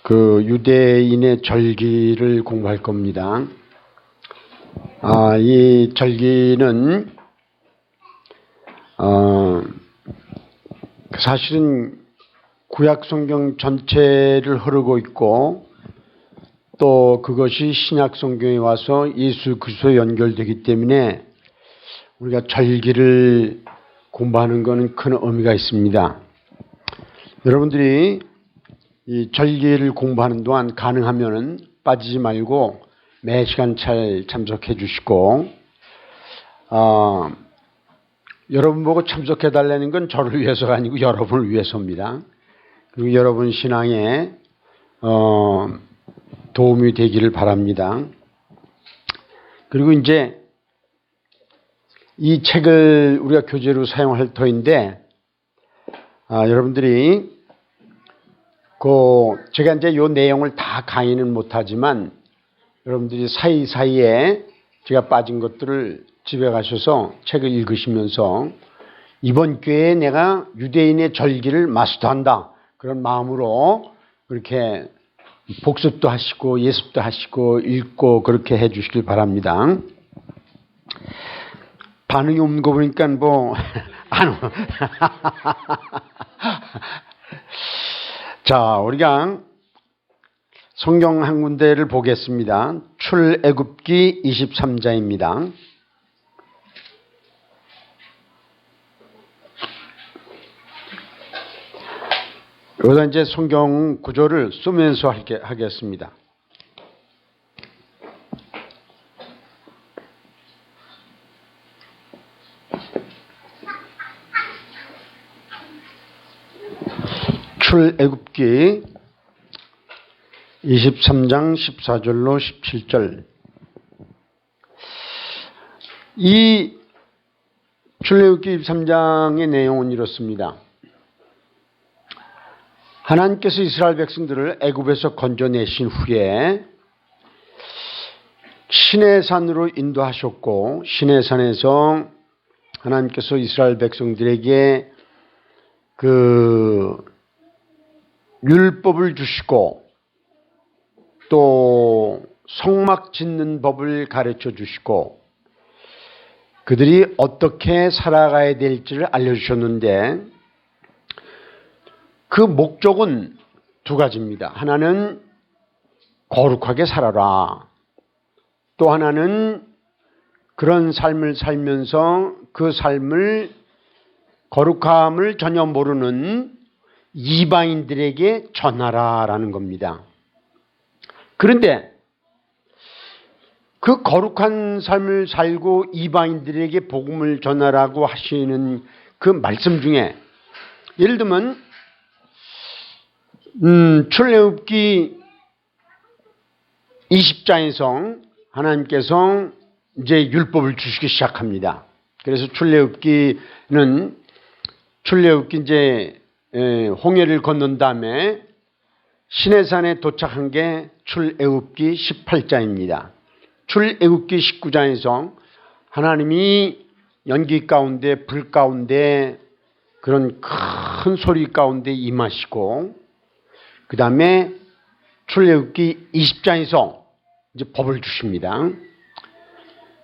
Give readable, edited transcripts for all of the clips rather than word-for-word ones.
그 유대인의 절기를 공부할 겁니다. 이 절기는 사실은 구약 성경 전체를 흐르고 있고 또 그것이 신약 성경에 와서 예수 그리스도에 연결되기 때문에 우리가 절기를 공부하는 것은 큰 의미가 있습니다. 여러분들이 이 절기를 공부하는 동안 가능하면은 빠지지 말고 매 시간 잘 참석해 주시고, 여러분 보고 참석해 달라는 건 저를 위해서가 아니고 여러분을 위해서입니다. 그리고 여러분 신앙에 도움이 되기를 바랍니다. 그리고 이제 이 책을 우리가 교재로 사용할 터인데, 여러분들이 제가 이제 요 내용을 다 강의는 못하지만 여러분들이 사이사이에 제가 빠진 것들을 집에 가셔서 책을 읽으시면서 이번 기회에 내가 유대인의 절기를 마스터한다 그런 마음으로 그렇게 복습도 하시고 예습도 하시고 읽고 그렇게 해 주시길 바랍니다. 반응이 없는 거 보니까 안 자, 우리가 성경 한 군데를 보겠습니다. 출애굽기 23장입니다. 여기서 이제 성경 구조를 쓰면서 하겠습니다. 출애굽기 23장 14절로 17절. 이 출애굽기 23장의 내용은 이렇습니다. 하나님께서 이스라엘 백성들을 애굽에서 건져내신 후에 시내산으로 인도하셨고, 시내산에서 하나님께서 이스라엘 백성들에게 율법을 주시고 또 성막 짓는 법을 가르쳐 주시고 그들이 어떻게 살아가야 될지를 알려주셨는데 그 목적은 두 가지입니다. 하나는 거룩하게 살아라. 또 하나는 그런 삶을 살면서 그 삶을 거룩함을 전혀 모르는 이방인들에게 전하라라는 겁니다. 그런데 그 거룩한 삶을 살고 이방인들에게 복음을 전하라고 하시는 그 말씀 중에 예를 들면 출애굽기 20장에서 하나님께서 이제 율법을 주시기 시작합니다. 그래서 출애굽기 이제 홍해를 건넌 다음에 시내산에 도착한 게 출애굽기 18장입니다. 출애굽기 19장에서 하나님이 연기 가운데 불 가운데 그런 큰 소리 가운데 임하시고 그 다음에 출애굽기 20장에서 이제 법을 주십니다.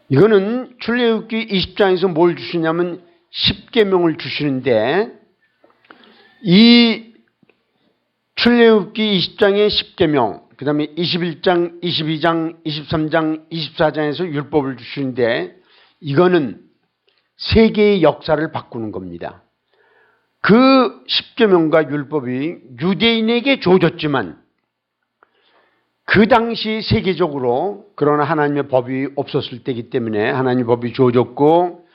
이거는 출애굽기 20장에서 뭘 주시냐면 10계명을 주시는데 이 출애굽기 20장의 10계명, 그 다음에 21장, 22장, 23장, 24장에서 율법을 주시는데 이거는 세계의 역사를 바꾸는 겁니다. 그 10계명과 율법이 유대인에게 주어졌지만 그 당시 세계적으로 그러나 하나님의 법이 없었을 때이기 때문에 하나님의 법이 주어졌고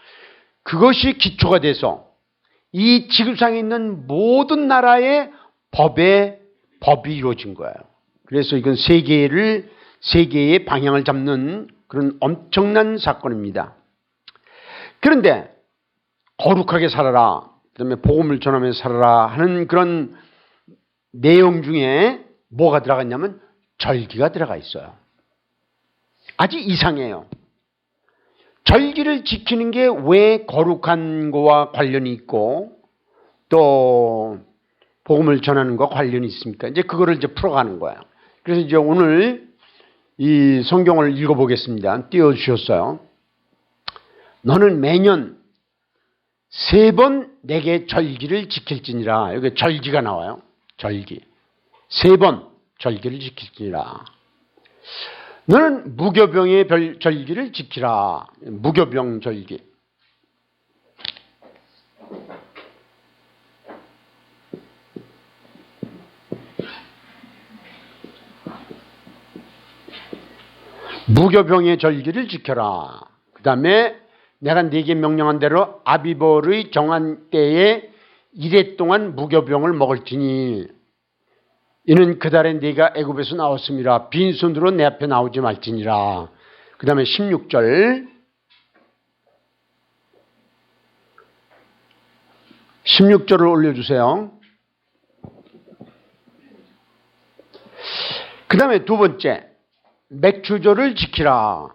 그것이 기초가 돼서 이 지구상에 있는 모든 나라의 법이 이루어진 거예요. 그래서 이건 세계의 방향을 잡는 그런 엄청난 사건입니다. 그런데 거룩하게 살아라, 그다음에 복음을 전하면서 살아라 하는 그런 내용 중에 뭐가 들어갔냐면 절기가 들어가 있어요. 아주 이상해요. 절기를 지키는 게 왜 거룩한 거와 관련이 있고 또 복음을 전하는 것과 관련이 있습니까? 이제 그거를 이제 풀어가는 거예요. 그래서 이제 오늘 이 성경을 읽어보겠습니다. 띄워주셨어요. 너는 매년 3번 내게 절기를 지킬지니라. 여기 절기가 나와요. 절기. 3번 절기를 지킬지니라. 너는 무교병의 절기를 지키라. 무교병 절기. 무교병의 절기를 지켜라. 그 다음에 내가 네게 명령한 대로 아비벌의 정한 때에 1해 동안 무교병을 먹을지니 이는 그달에 네가 애굽에서 나왔음이라. 빈손으로 내 앞에 나오지 말지니라. 그 다음에 16절 16절을 올려주세요. 그 다음에 두 번째 맥추절을 지키라.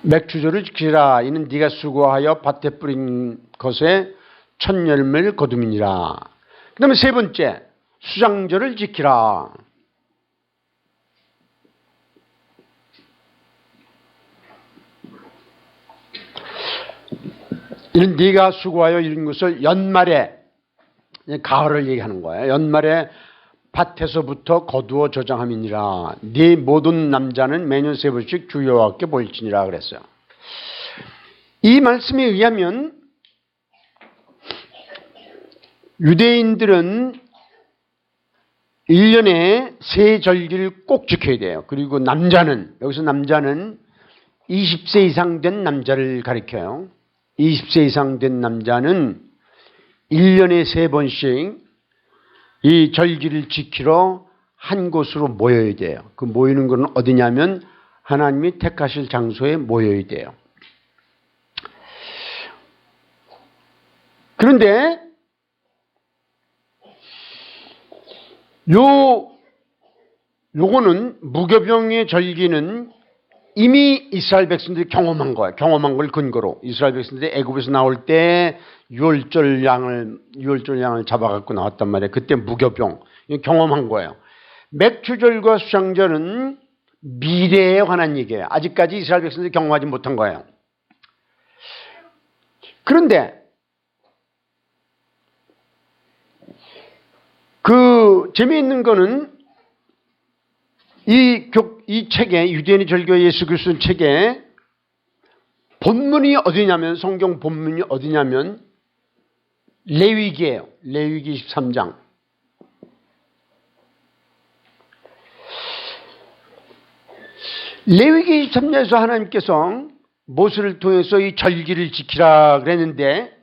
맥추절을 지키라. 이는 네가 수고하여 밭에 뿌린 것에 첫 열매를 거둠이니라. 그 다음에 세 번째 수장절을 지키라. 이는 네가 수고하여 이룬 것을 연말에, 가을을 얘기하는 거예요. 연말에 밭에서부터 거두어 저장함이니라. 네 모든 남자는 매년 3번씩 주 여호와께 보일지니라 그랬어요. 이 말씀에 의하면 유대인들은 1년에 3절기를 꼭 지켜야 돼요. 그리고 남자는, 여기서 남자는 20세 이상 된 남자를 가리켜요. 20세 이상 된 남자는 1년에 3번씩 이 절기를 지키러 한 곳으로 모여야 돼요. 그 모이는 것은 어디냐면 하나님이 택하실 장소에 모여야 돼요. 그런데 요거는 무교병의 절기는 이미 이스라엘 백성들이 경험한 거예요. 경험한 걸 근거로 이스라엘 백성들이 애굽에서 나올 때 유월절 양을 잡아갖고 나왔단 말이에요. 그때 무교병 경험한 거예요. 맥추절과 수장절은 미래에 관한 얘기예요. 아직까지 이스라엘 백성들이 경험하지 못한 거예요. 그런데 그 재미있는 거는 이 책에 유대인의 절교 예수 그리스도 책에 본문이 어디냐면 성경 본문이 어디냐면 레위기예요. 레위기 23장. 레위기 23장에서 하나님께서 모세를 통해서 이 절기를 지키라 그랬는데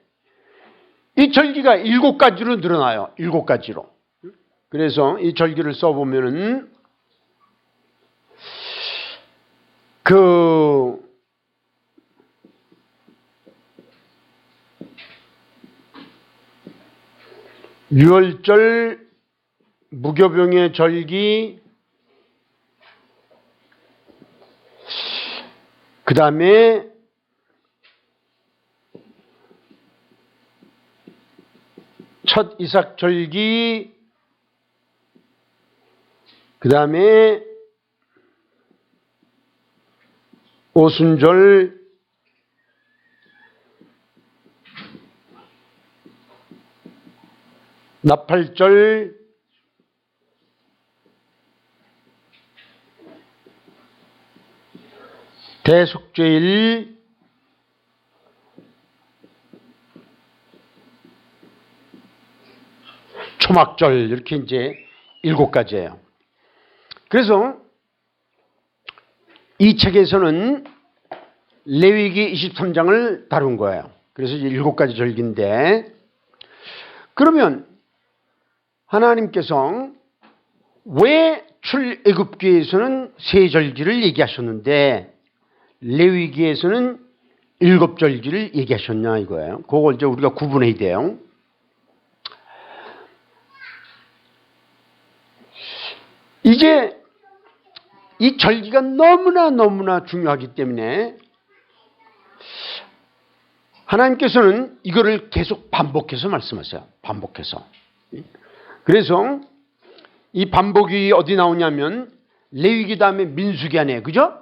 이 절기가 7가지로 늘어나요. 7가지로. 그래서 이 절기를 써보면은 유월절, 무교병의 절기, 그 다음에 첫 이삭 절기, 그 다음에 오순절, 나팔절, 대속죄일, 초막절 이렇게 이제 7가지예요. 그래서 이 책에서는 레위기 23장을 다룬 거예요. 그래서 이제 7가지 절기인데 그러면 하나님께서 왜 출애굽기에서는 3절기를 얘기하셨는데 레위기에서는 7절기를 얘기하셨냐 이거예요. 그걸 이제 우리가 구분해야 돼요. 이제 이 절기가 너무나 중요하기 때문에 하나님께서는 이거를 계속 반복해서 말씀하세요. 반복해서. 그래서 이 반복이 어디 나오냐면 레위기 다음에 민수기 안에, 그죠?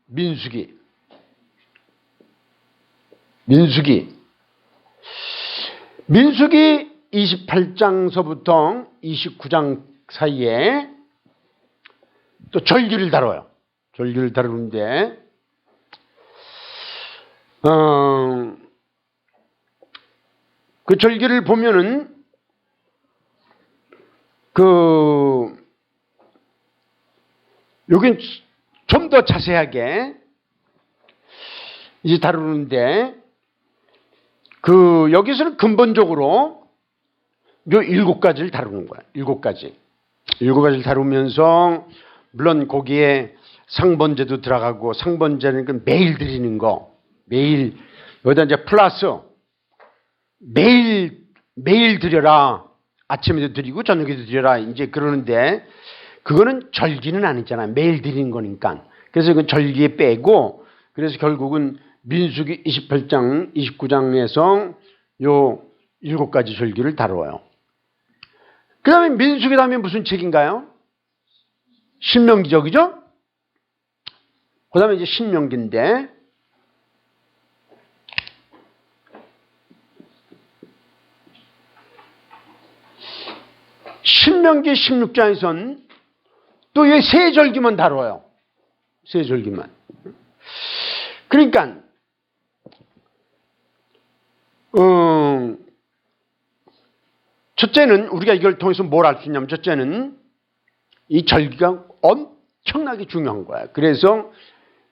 민수기 28장서부터 29장 사이에 또 절기를 다뤄요. 절기를 다루는데 그 절기를 보면은 여긴 좀 더 자세하게 이제 다루는데 여기서는 근본적으로 요 7가지를 다루는 거야. 7가지를 다루면서 물론 거기에 상번제도 들어가고, 상번제는 그 매일 드리는 거, 매일 여기다 이제 플러스 매일 드려라. 아침에도 드리고 저녁에도 드려라. 이제 그러는데 그거는 절기는 아니잖아. 매일 드리는 거니까. 그래서 그 절기에 빼고, 그래서 결국은 민수기 28장, 29장에서 요 7가지 절기를 다뤄요. 그 다음에 민수기 다음에 무슨 책인가요? 신명기죠, 그죠? 그 다음에 이제 신명기인데, 신명기 16장에선 또 이 세 절기만 다뤄요. 세 절기만. 그러니까 첫째는 우리가 이걸 통해서 뭘 알 수 있냐면, 첫째는 이 절기가 엄청나게 중요한 거야. 그래서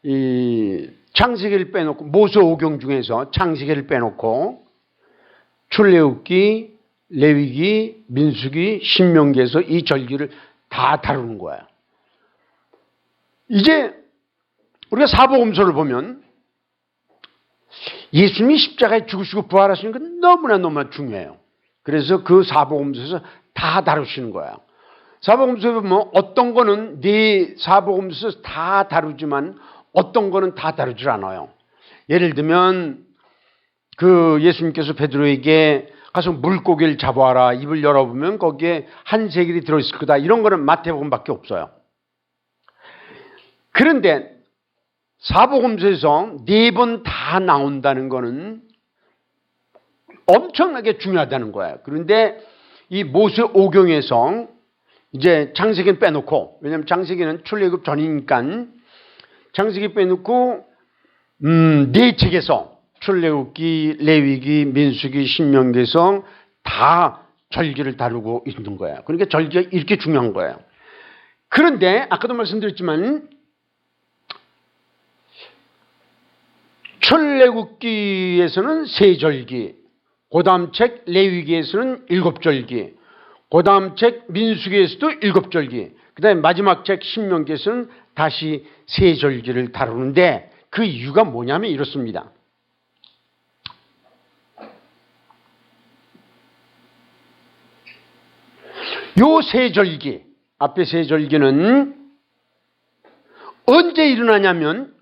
이 창세기를 빼놓고, 모세오경 중에서 창세기를 빼놓고 출애굽기, 레위기, 민수기, 신명기에서 이 절기를 다 다루는 거야. 이제 우리가 사복음서를 보면 예수님이 십자가에 죽으시고 부활하시는 건 너무나 중요해요. 그래서 그 사복음서에서 다 다루시는 거야. 사복음서에 보면 어떤 거는 네 사복음서에서 다 다루지만 어떤 거는 다 다루질 않아요. 예를 들면 그 예수님께서 베드로에게 가서 물고기를 잡아와라, 입을 열어보면 거기에 한 세겔이 들어있을 거다, 이런 거는 마태복음밖에 없어요. 그런데 사복음서에서 4번 다 나온다는 거는 엄청나게 중요하다는 거예요. 그런데 이 모세오경에서 이제 창세기는 빼놓고, 왜냐하면 창세기는 출애굽 전이니까 창세기 빼놓고 4책에서 출애굽기, 레위기, 민수기, 신명기에서 다 절기를 다루고 있는 거예요. 그러니까 절기가 이렇게 중요한 거예요. 그런데 아까도 말씀드렸지만 출애굽기에서는 3절기, 그 다음 책 레위기에서는 7절기, 그 다음 책 민수기에서도 7절기, 그 다음에 마지막 책 신명기에서는 다시 3절기를 다루는데, 그 이유가 뭐냐면 이렇습니다. 요 3절기, 앞에 3절기는 언제 일어나냐면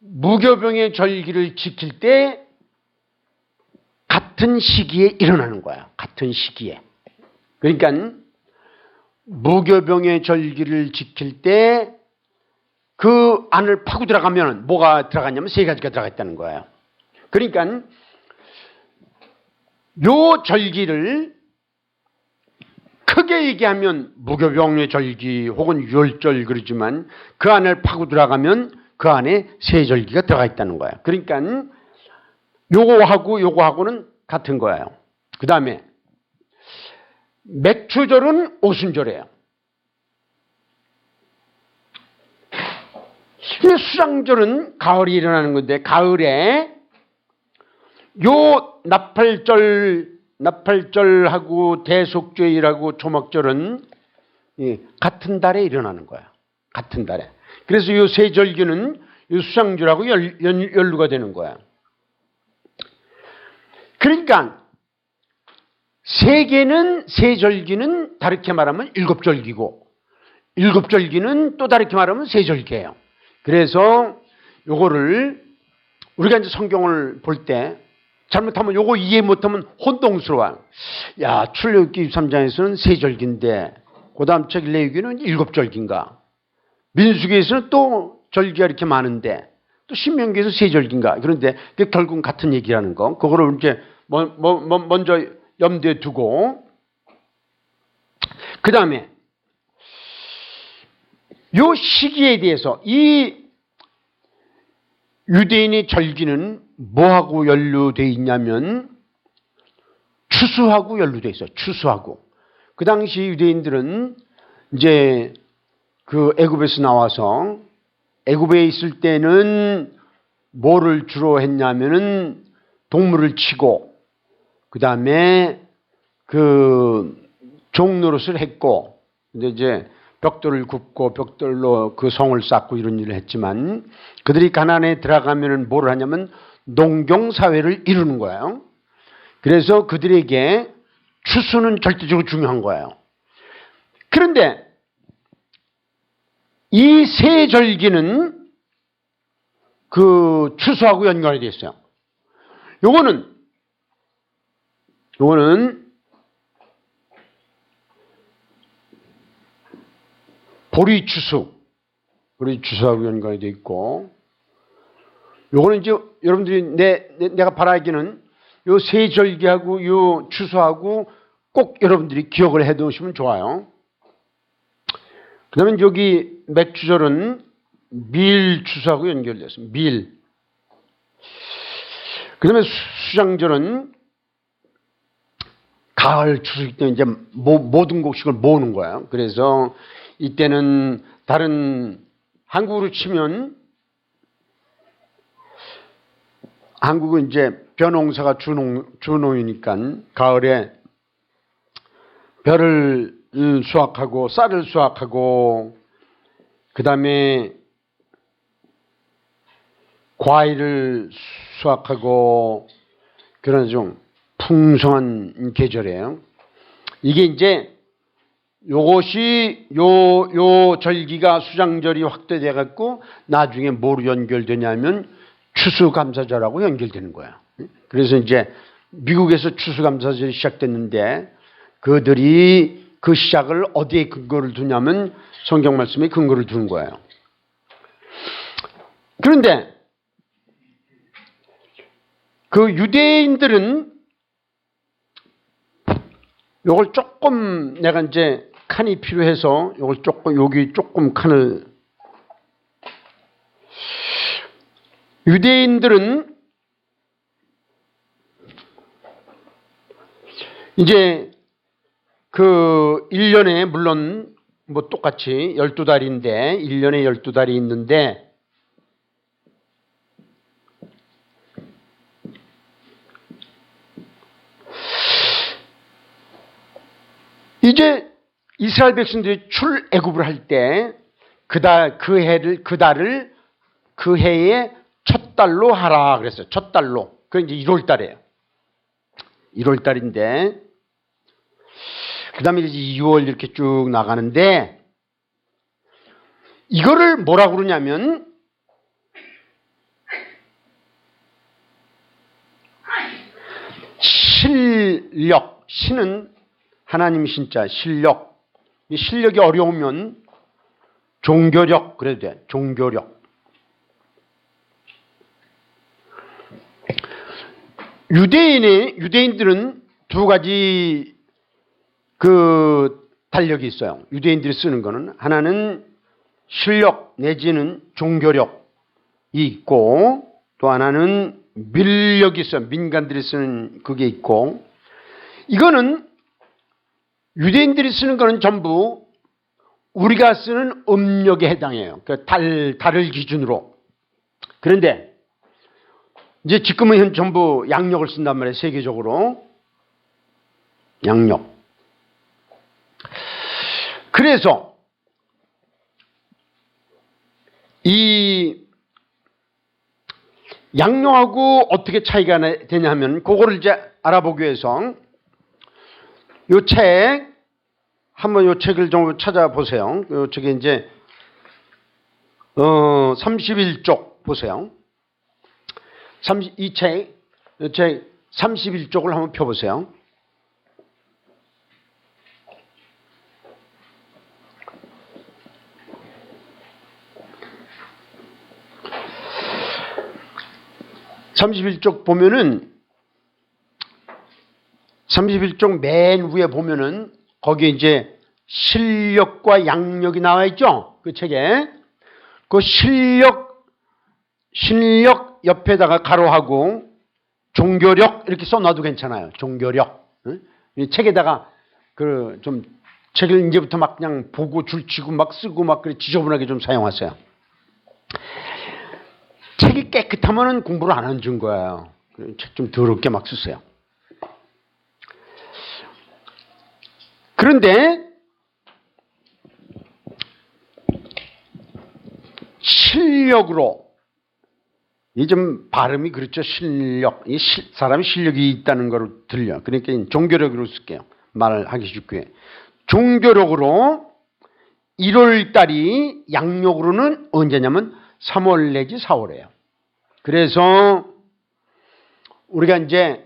무교병의 절기를 지킬 때 같은 시기에 일어나는 거야. 같은 시기에. 그러니까 무교병의 절기를 지킬 때 그 안을 파고 들어가면 뭐가 들어갔냐면 3가지가 들어가 있다는 거예요. 그러니까 요 절기를 크게 얘기하면 무교병의 절기 혹은 유월절 그러지만, 그 안을 파고 들어가면 그 안에 3절기가 들어가 있다는 거예요. 그러니까 요거하고는 같은 거예요. 그 다음에 맥추절은 오순절이에요. 수장절은 가을이 일어나는 건데, 가을에 요 나팔절하고 대속죄일하고 초막절은 같은 달에 일어나는 거야. 같은 달에. 그래서 요 3절기는 요 수장절하고 연루가 되는 거야. 그러니까 3절기는 다르게 말하면 7절기고, 7절기는 또 다르게 말하면 3절기예요. 그래서 요거를 우리가 이제 성경을 볼 때 잘못하면 요거 이해 못하면 혼동스러워요. 야, 출애굽기 23장에서는 세 절기인데 그다음 책 레위기는 7절기인가? 민수기에서는 또 절기가 이렇게 많은데 또 신명기에서 세 절기인가? 그런데 결국 같은 얘기라는 거. 그거를 이제 먼저 염두에 두고 그다음에 요 시기에 대해서 이 유대인의 절기는 뭐하고 연루되어 있냐면 추수하고 연루되어 있어요. 추수하고. 그 당시 유대인들은 이제 그 애굽에서 나와서 애굽에 있을 때는 뭐를 주로 했냐면은 동물을 치고 그 다음에 그 종노릇을 했고 근데 이제 벽돌을 굽고 벽돌로 그 성을 쌓고 이런 일을 했지만 그들이 가나안에 들어가면은 뭐를 하냐면 농경 사회를 이루는 거예요. 그래서 그들에게 추수는 절대적으로 중요한 거예요. 그런데 이 세 절기는 그 추수하고 연관이 되어 있어요. 요거는 보리 추수하고 연관이 되어 있고, 요거는 이제 여러분들이 내가 바라기는 요 세 절기하고 요 추수하고 꼭 여러분들이 기억을 해 두시면 좋아요. 그 다음에 여기 맥주절은 밀 추수하고 연결됐습니다. 밀. 그 다음에 수장절은 가을 추수기 때문에 이제 모든 곡식을 모으는 거예요. 그래서 이때는 다른 한국으로 치면 한국은 이제 벼농사가 주농이니까 가을에 벼를 수확하고 쌀을 수확하고 그 다음에 과일을 수확하고 그런 좀 풍성한 계절이에요. 이게 이제 요것이 요 절기가 수장절이 확대돼 갖고 나중에 뭐로 연결되냐면 추수감사절하고 연결되는 거야. 그래서 이제 미국에서 추수감사절이 시작됐는데 그들이 그 시작을 어디에 근거를 두냐면 성경 말씀에 근거를 두는 거예요. 그런데 그 유대인들은 요걸 조금 내가 이제 칸이 필요해서 요걸 조금 여기 조금 칸을 유대인들은 이제 그 1년에 물론 뭐 똑같이 12달인데 1년에 12달이 있는데 이제 이스라엘 백성들이 출애굽을 할 때 그 달을 그 해의 첫 달로 하라 그랬어요. 첫 달로. 그게 이제 1월 달이에요. 1월 달인데 그 다음에 이제 2월 이렇게 쭉 나가는데 이거를 뭐라고 그러냐면 실력, 신은 하나님 신자, 실력. 이 실력이 어려우면 종교력 그래도 돼. 종교력. 유대인들은 두 가지 그 달력이 있어요. 유대인들이 쓰는 거는 하나는 실력 내지는 종교력이 있고 또 하나는 밀력이 있어요. 민간들이 쓰는 그게 있고 이거는 유대인들이 쓰는 거는 전부 우리가 쓰는 음력에 해당해요. 그 달을 기준으로. 그런데 이제 지금은 전부 양력을 쓴단 말이에요. 세계적으로. 양력. 그래서 이 양력하고 어떻게 차이가 되냐 하면 그거를 이제 알아보기 위해서 요 책 한번 요 책을 좀 찾아보세요. 요 책에 이제 31쪽 보세요. 이 책 31쪽을 한번 펴보세요. (31쪽) 보면은 31쪽 맨 위에 보면은 거기에 이제 실력과 양력이 나와 있죠? 그 책에. 그 실력 옆에다가 가로하고 종교력 이렇게 써놔도 괜찮아요. 종교력. 응? 이 책에다가 그 좀 책을 이제부터 막 그냥 보고 줄치고 막 쓰고 막 그래 지저분하게 좀 사용하세요. 책이 깨끗하면은 공부를 안 해준 거예요. 책 좀 더럽게 막 쓰세요. 그런데 실력으로, 이 좀 발음이 그렇죠. 실력. 사람이 실력이 있다는 거로 들려. 그러니까 종교력으로 쓸게요. 말을 하기 쉽게. 종교력으로 1월 달이 양력으로는 언제냐면 3월 내지 4월이에요. 그래서 우리가 이제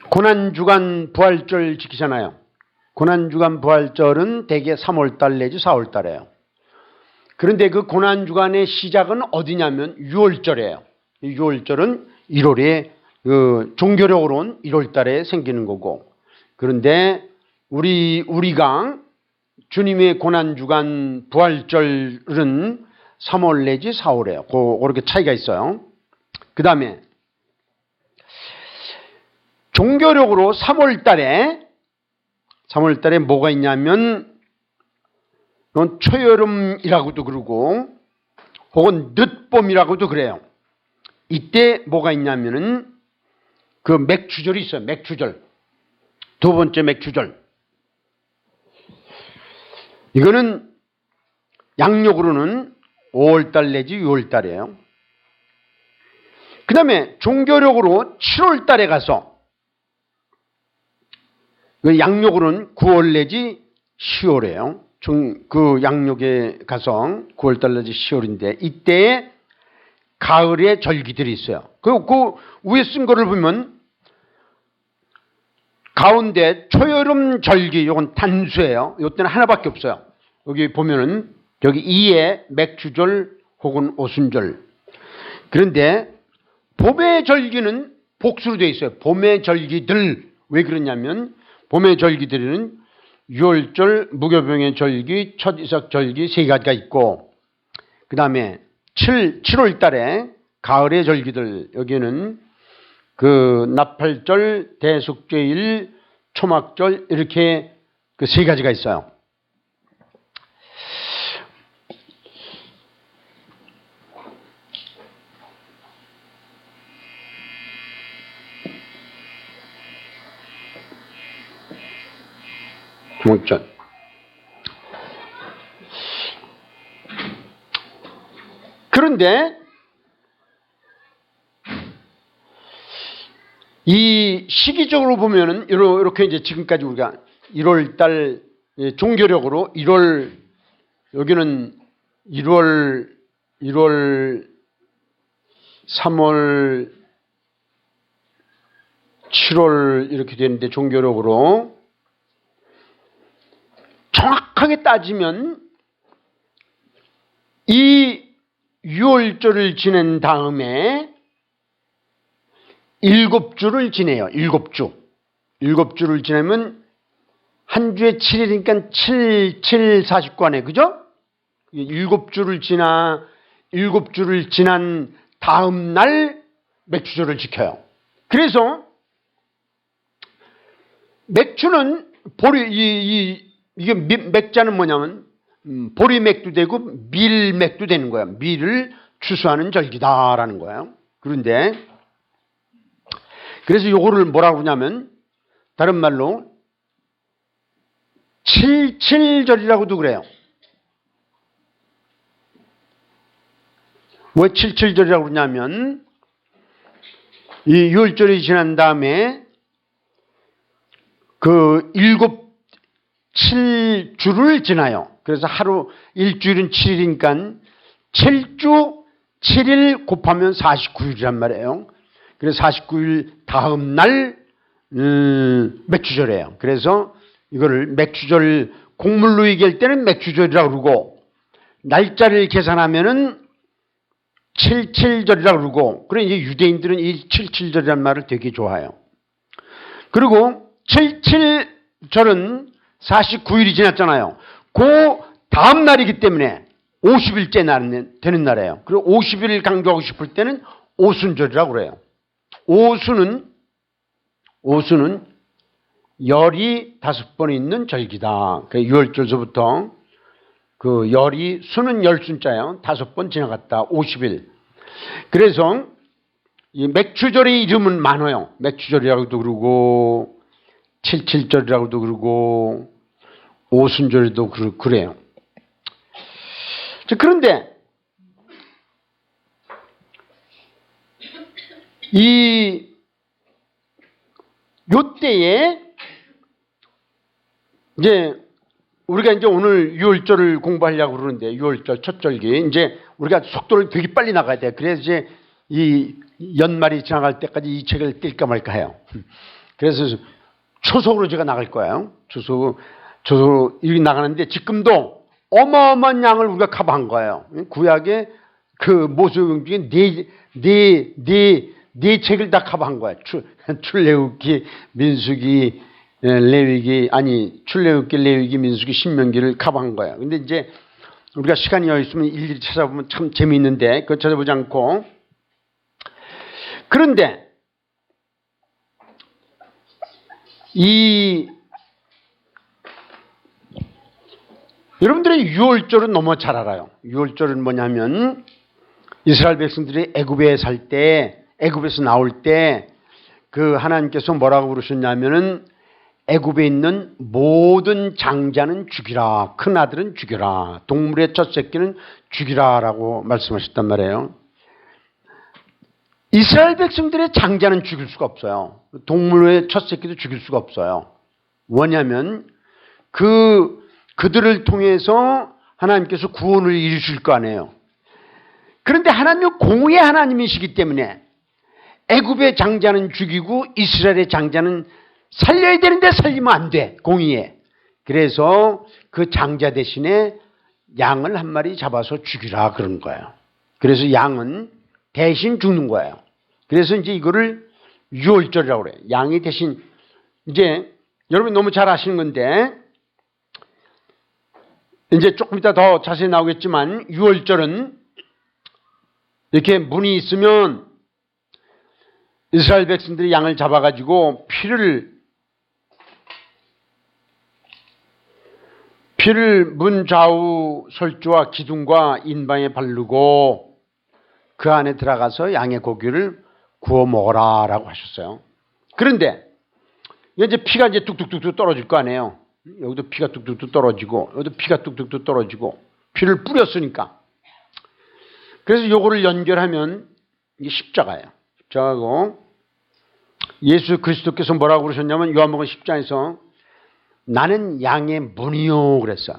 고난주간 부활절 지키잖아요. 고난주간 부활절은 대개 3월달 내지 4월달이에요. 그런데 그 고난주간의 시작은 어디냐면 6월절이에요. 6월절은 1월에 그 종교력으로는 1월달에 생기는 거고, 그런데 우리가 주님의 고난주간 부활절은 3월 내지 4월이에요. 그렇게 차이가 있어요. 그 다음에 종교력으로 3월 달에 뭐가 있냐면 초여름이라고도 그러고 혹은 늦봄이라고도 그래요. 이때 뭐가 있냐면은 그 맥추절이 있어요. 맥추절. 두 번째 맥추절. 이거는 양력으로는 5월달 내지 6월달이에요. 그 다음에 종교력으로 7월달에 가서, 양력으로는 9월 내지 10월이에요. 그 양력에 가서 9월달 내지 10월인데 이때에 가을의 절기들이 있어요. 그 위에 쓴 거를 보면 가운데 초여름 절기, 이건 단수예요. 이때는 하나밖에 없어요. 여기 보면은 여기 2에 맥추절 혹은 오순절. 그런데 봄의 절기는 복수로 되어 있어요. 봄의 절기들. 왜 그러냐면 봄의 절기들은 6월절, 무교병의 절기, 첫이삭 절기 세 가지가 있고, 그 다음에 7월 달에 가을의 절기들, 여기는 그 나팔절, 대속죄일, 초막절 이렇게 그 세 가지가 있어요. 초막절. 그런데 이 시기적으로 보면은 이렇게 이제 지금까지 우리가 1월 달 종교력으로 1월, 여기는 1월, 3월, 7월 이렇게 되는데 종교력으로 정확하게 따지면 이 6월절을 지낸 다음에 7주를 지내요. 7주. 7주를 지내면 한 주에 7일이니까 7, 49하네. 그죠? 7주를 지난 다음 날 맥추절을 지켜요. 그래서 맥추는 이게 맥자는 뭐냐면 보리맥도 되고 밀맥도 되는 거야. 밀을 추수하는 절기다라는 거예요. 그런데 그래서 요거를 뭐라고 하냐면 다른 말로 77절이라고도 그래요. 왜 77절이라고 그러냐면 이 6월절이 지난 다음에 그 7주를 지나요. 그래서 하루 일주일은 7일이니까 7주 7일 곱하면 49일이란 말이에요. 그래서 49일 다음 날 맥추절이에요. 그래서 이거를 맥추절 곡물로 얘기할 때는 맥추절이라고 그러고 날짜를 계산하면은 77절이라고 그러고 그래 이제 유대인들은 이 77절이라는 말을 되게 좋아해요. 그리고 77절은 49일이 지났잖아요. 그 다음 날이기 때문에 50일째 되는 날이에요. 그리고 50일을 강조하고 싶을 때는 오순절이라고 그래요. 오순은 열이 5번 있는 절기다. 그 6월절서부터 그 열이 수는 열순자예요. 5번 지나갔다. 50일. 그래서 이 맥추절의 이름은 많아요. 맥추절이라고도 그러고 77절이라고도 그러고 오순절도 그래요. 그런데 요때에 이제 우리가 이제 오늘 6월절을 공부하려고 그러는데 6월절 첫 절기 이제 우리가 속도를 되게 빨리 나가야 돼. 그래서 이제 이 연말이 지나갈 때까지 이 책을 뗄까 말까 해요. 그래서 초속으로 제가 나갈 거예요. 초속으로 이렇게 나가는데 지금도 어마어마한 양을 우리가 커버한 거예요. 구약의 그 모세오경 중에 네 책을 다 커버한 거예요. 출애굽기, 민수기, 레위기, 출애굽기, 레위기, 민수기, 신명기를 커버한 거예요. 근데 이제 우리가 시간이 여유 있으면 일일이 찾아보면 참 재미있는데 그거 찾아보지 않고 그런데 여러분들이 6월절은 너무 잘 알아요. 6월절은 뭐냐면 이스라엘 백성들이 애굽에 살 때, 애굽에서 나올 때 그 하나님께서 뭐라고 그러셨냐면은 애굽에 있는 모든 장자는 죽이라, 큰 아들은 죽여라, 동물의 첫 새끼는 죽이라라고 말씀하셨단 말이에요. 이스라엘 백성들의 장자는 죽일 수가 없어요. 동물의 첫 새끼도 죽일 수가 없어요. 뭐냐면 그들을 통해서 하나님께서 구원을 이루실 거 아니에요. 그런데 하나님은 공의의 하나님이시기 때문에 애굽의 장자는 죽이고 이스라엘의 장자는 살려야 되는데 살리면 안 돼. 공의에. 그래서 그 장자 대신에 양을 한 마리 잡아서 죽이라 그런 거예요. 그래서 양은 대신 죽는 거예요. 그래서 이제 이거를 유월절이라고 그래요. 양이 대신 이제 여러분 너무 잘 아시는 건데 이제 조금 이따 더 자세히 나오겠지만 유월절은 이렇게 문이 있으면 이스라엘 백성들이 양을 잡아가지고 피를 문 좌우 설주와 기둥과 인방에 바르고 그 안에 들어가서 양의 고기를 구워 먹어라라고 하셨어요. 그런데 이제 피가 이제 뚝뚝뚝 떨어질 거 아니에요. 여기도 피가 뚝뚝뚝 떨어지고 여기도 피가 뚝뚝뚝 떨어지고 피를 뿌렸으니까. 그래서 요거를 연결하면 이게 십자가예요. 십자가고 예수 그리스도께서 뭐라고 그러셨냐면 요한복음 10장에서 나는 양의 문이요 그랬어요.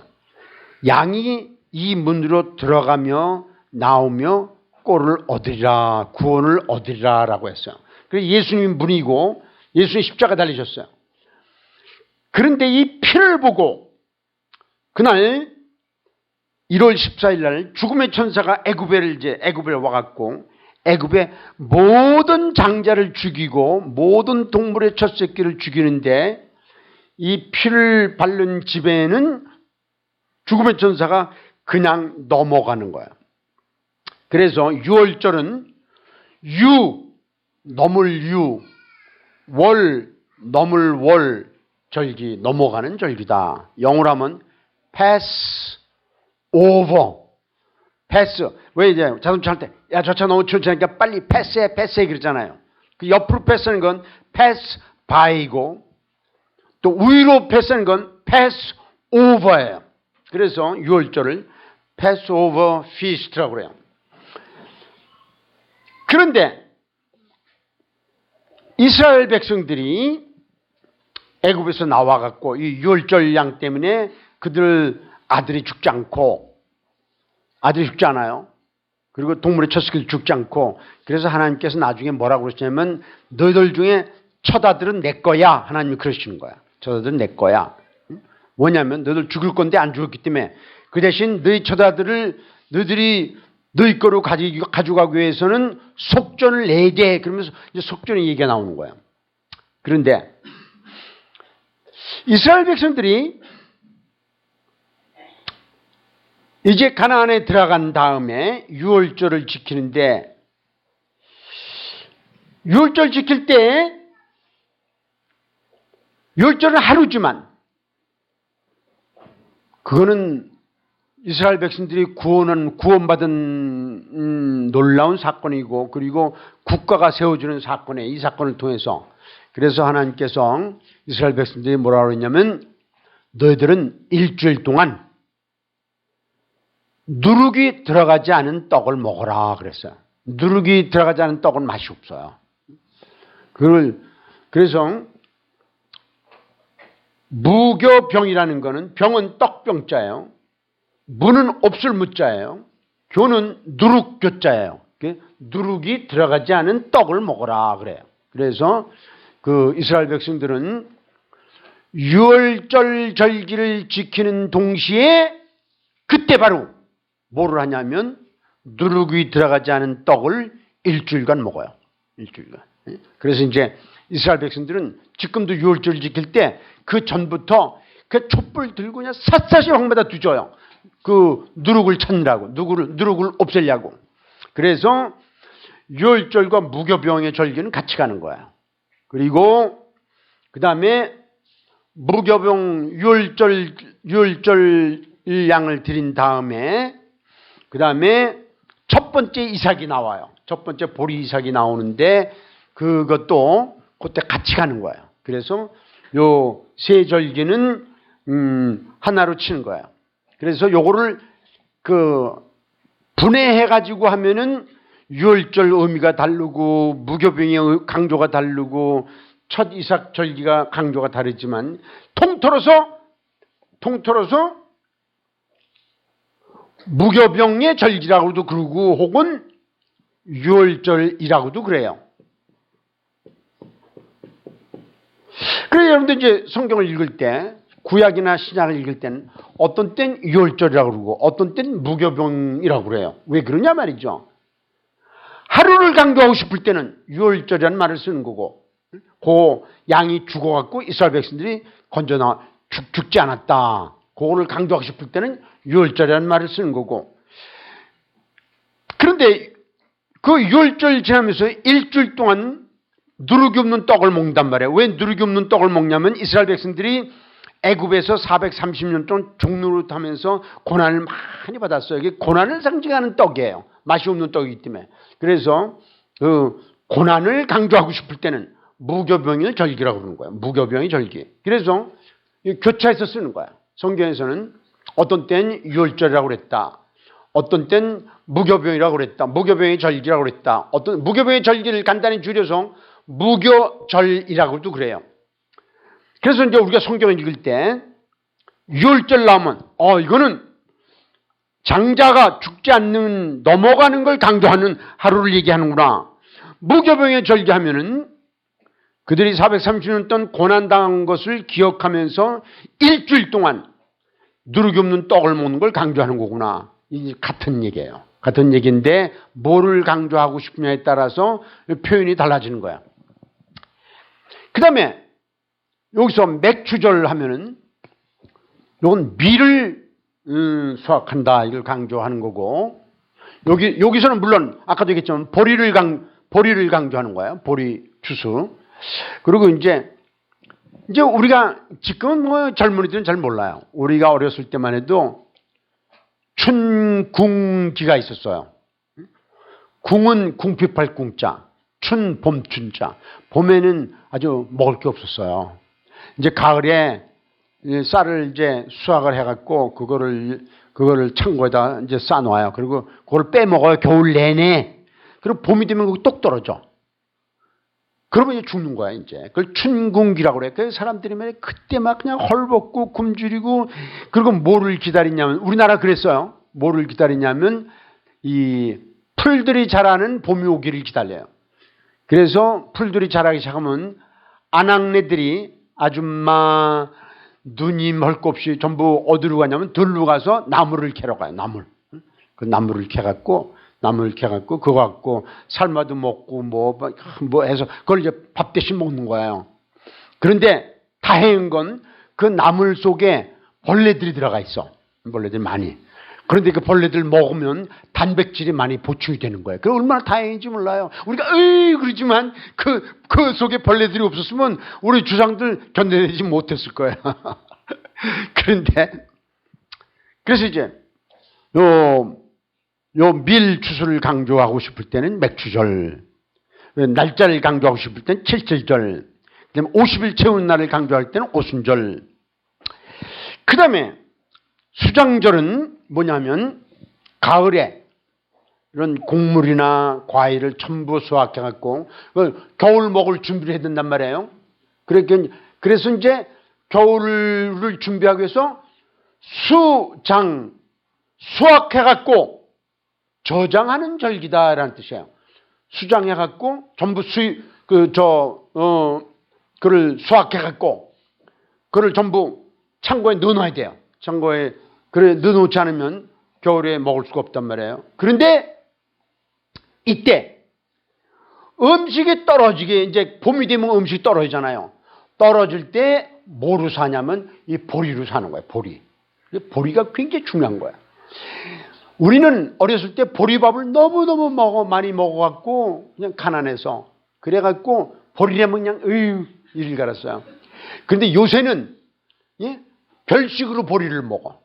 양이 이 문으로 들어가며 나오며 꼴을 얻으리라, 구원을 얻으리라 라고 했어요. 그래서 예수님이 문이고 예수님 십자가 달리셨어요. 그런데 이 피를 보고 그날 1월 14일 날 죽음의 천사가 애굽에 와갖고 애굽의 모든 장자를 죽이고 모든 동물의 첫 새끼를 죽이는데 이 피를 바른 집에는 죽음의 천사가 그냥 넘어가는 거야. 그래서 유월절은 넘을 월, 넘을 월 절기, 넘어가는 절기다. 영어로 하면 pass over. 패스. 왜 이제 자동차 할 때, 야, 저 차 너무 천천히 하니까 빨리 패스해 그러잖아요. 그 옆으로 패스하는 건 패스 바이고, 또 위로 패스하는 건 패스 오버예요. 그래서 6월절을 패스 오버 피스트라고 그래요. 그런데 이스라엘 백성들이 애굽에서 나와갖고 이 6월절 양 때문에 그들 아들이 죽지 않고 아들이 죽지 않아요. 그리고 동물의 첫 새끼도 죽지 않고, 그래서 하나님께서 나중에 뭐라고 그러시냐면 너희들 중에 첫 아들은 내 거야. 하나님이 그러시는 거야. 첫 아들은 내 거야. 뭐냐면 너희들 죽을 건데 안 죽었기 때문에 그 대신 너희 첫 아들을 너희들이 너희 거로 가져가기 위해서는 속전을 내게 해. 그러면서 이제 속전의 얘기가 나오는 거야. 그런데 이스라엘 백성들이 이제 가나안에 들어간 다음에 유월절을 지키는데, 유월절 지킬 때 유월절은 하루지만 그거는 이스라엘 백성들이 구원받은 놀라운 사건이고, 그리고 국가가 세워지는 사건에, 이 사건을 통해서 그래서 하나님께서 이스라엘 백성들이 뭐라고 했냐면 너희들은 일주일 동안 누룩이 들어가지 않은 떡을 먹어라 그랬어요. 누룩이 들어가지 않은 떡은 맛이 없어요. 그래서 무교병이라는 거는, 병은 떡병자예요. 무는 없을 무자예요. 교는 누룩교자예요. 누룩이 들어가지 않은 떡을 먹어라 그래요. 그래서 그 이스라엘 백성들은 유월절 절기를 지키는 동시에 그때 바로 뭐를 하냐면 누룩이 들어가지 않은 떡을 일주일간 먹어요. 일주일간. 그래서 이제 이스라엘 백성들은 지금도 유월절을 지킬 때 그 전부터 그 촛불 들고 그냥 샅샅이 방마다 뒤져요. 그 누룩을 찾느라고, 누룩을 없애려고. 그래서 유월절과 무교병의 절기는 같이 가는 거예요. 그리고 그 다음에 무교병 유월절 양을 드린 다음에 그 다음에 첫 번째 이삭이 나와요. 첫 번째 보리 이삭이 나오는데 그것도 그때 같이 가는 거예요. 그래서 요 세 절기는 하나로 치는 거예요. 그래서 요거를 분해해 가지고 하면은 유월절 의미가 다르고 무교병의 강조가 다르고 첫 이삭 절기가 강조가 다르지만 통틀어서 무교병의 절기라고도 그러고 혹은 유월절이라고도 그래요. 그래서 여러분들 이제 성경을 읽을 때, 구약이나 신약을 읽을 때는 어떤 땐 유월절이라고 그러고 어떤 땐 무교병이라고 그래요. 왜 그러냐 말이죠. 하루를 강조하고 싶을 때는 유월절이라는 말을 쓰는 거고, 그 양이 죽어갖고 이스라엘 백성들이 죽지 않았다. 그거를 강조하고 싶을 때는 유월절이라는 말을 쓰는 거고. 그런데 그 유월절 지나면서 일주일 동안 누룩이 없는 떡을 먹는단 말이에요. 왜 누룩이 없는 떡을 먹냐면 이스라엘 백성들이 애굽에서 430년 동안 종노릇하면서 고난을 많이 받았어요. 이게 고난을 상징하는 떡이에요. 맛이 없는 떡이기 때문에. 그래서 그 고난을 강조하고 싶을 때는 무교병의 절기라고 그러는 거예요. 무교병의 절기. 그래서 교차해서 쓰는 거야. 성경에서는 어떤 땐 유월절이라고 그랬다. 어떤 땐 무교병이라고 그랬다. 무교병의 절기라고 그랬다. 어떤 무교병의 절기를 간단히 줄여서 무교절이라고도 그래요. 그래서 이제 우리가 성경을 읽을 때 유월절 나오면 이거는 장자가 죽지 않는 넘어가는 걸 강조하는 하루를 얘기하는구나. 무교병의 절기하면은 그들이 430년 동안 고난당한 것을 기억하면서 일주일 동안 누룩이 없는 떡을 먹는 걸 강조하는 거구나. 이게 같은 얘기예요. 같은 얘기인데 뭐를 강조하고 싶냐에 따라서 표현이 달라지는 거야. 그 다음에 여기서 맥추절 하면은 이건 밀을 수확한다 이걸 강조하는 거고, 여기서는 물론 아까도 얘기했지만 보리를 강조하는 거예요. 보리 주스. 그리고 이제 우리가 지금은 뭐 젊은이들은 잘 몰라요. 우리가 어렸을 때만 해도 춘궁기가 있었어요. 궁은 궁핍할 궁자, 춘 봄춘자. 봄에는 아주 먹을 게 없었어요. 이제 가을에 쌀을 이제 수확을 해갖고 그거를 창고에다 이제 싸놓아요. 그리고 그걸 빼먹어요. 겨울 내내. 그리고 봄이 되면 그거 똑 떨어져. 그러면 이제 죽는 거야, 이제. 그걸 춘궁기라고 그래. 그 사람들이 말이야, 그때 막 그냥 헐벗고 굶주리고, 그리고 뭐를 기다리냐면, 우리나라 그랬어요. 뭐를 기다리냐면, 이 풀들이 자라는 봄이 오기를 기다려요. 그래서 풀들이 자라기 시작하면 아낙네들이 아줌마 누님 할 것 없이 전부 어디로 가냐면 들로 가서 나무를 캐러 가요. 그 나무를 캐갖고 그거 갖고 삶아도 먹고 뭐 해서 그걸 이제 밥 대신 먹는 거예요. 그런데 다행인 건 그 나물 속에 벌레들이 들어가 있어. 벌레들 많이. 그런데 그 벌레들 먹으면 단백질이 많이 보충이 되는 거예요. 그 얼마나 다행인지 몰라요. 우리가 그러지만 그 속에 벌레들이 없었으면 우리 주상들 견뎌내지 못했을 거예요. 그래서 이제 요 밀 추수를 강조하고 싶을 때는 맥추절, 날짜를 강조하고 싶을 때는 칠칠절, 그다음에 50일 채운 날을 강조할 때는 오순절. 그다음에 수장절은 뭐냐면 가을에 이런 곡물이나 과일을 전부 수확해갖고 겨울 먹을 준비를 해야 된단 말이에요. 그래서 이제 겨울을 준비하기 위해서 수확해갖고 저장하는 절기다라는 뜻이에요. 수장해갖고 전부 그를 수확해갖고 그를 전부 창고에 넣어놔야 돼요. 창고에 넣어놓지 않으면 겨울에 먹을 수가 없단 말이에요. 그런데 이때 음식이 떨어지게 이제 봄이 되면 음식이 떨어지잖아요. 떨어질 때 뭐로 사냐면 이 보리로 사는 거예요. 보리가 굉장히 중요한 거야. 우리는 어렸을 때 보리밥을 너무너무 많이 먹어갖고 그냥 가난해서 그래갖고 보리라면 그냥 이를 갈았어요. 그런데 요새는 별식으로 보리를 먹어.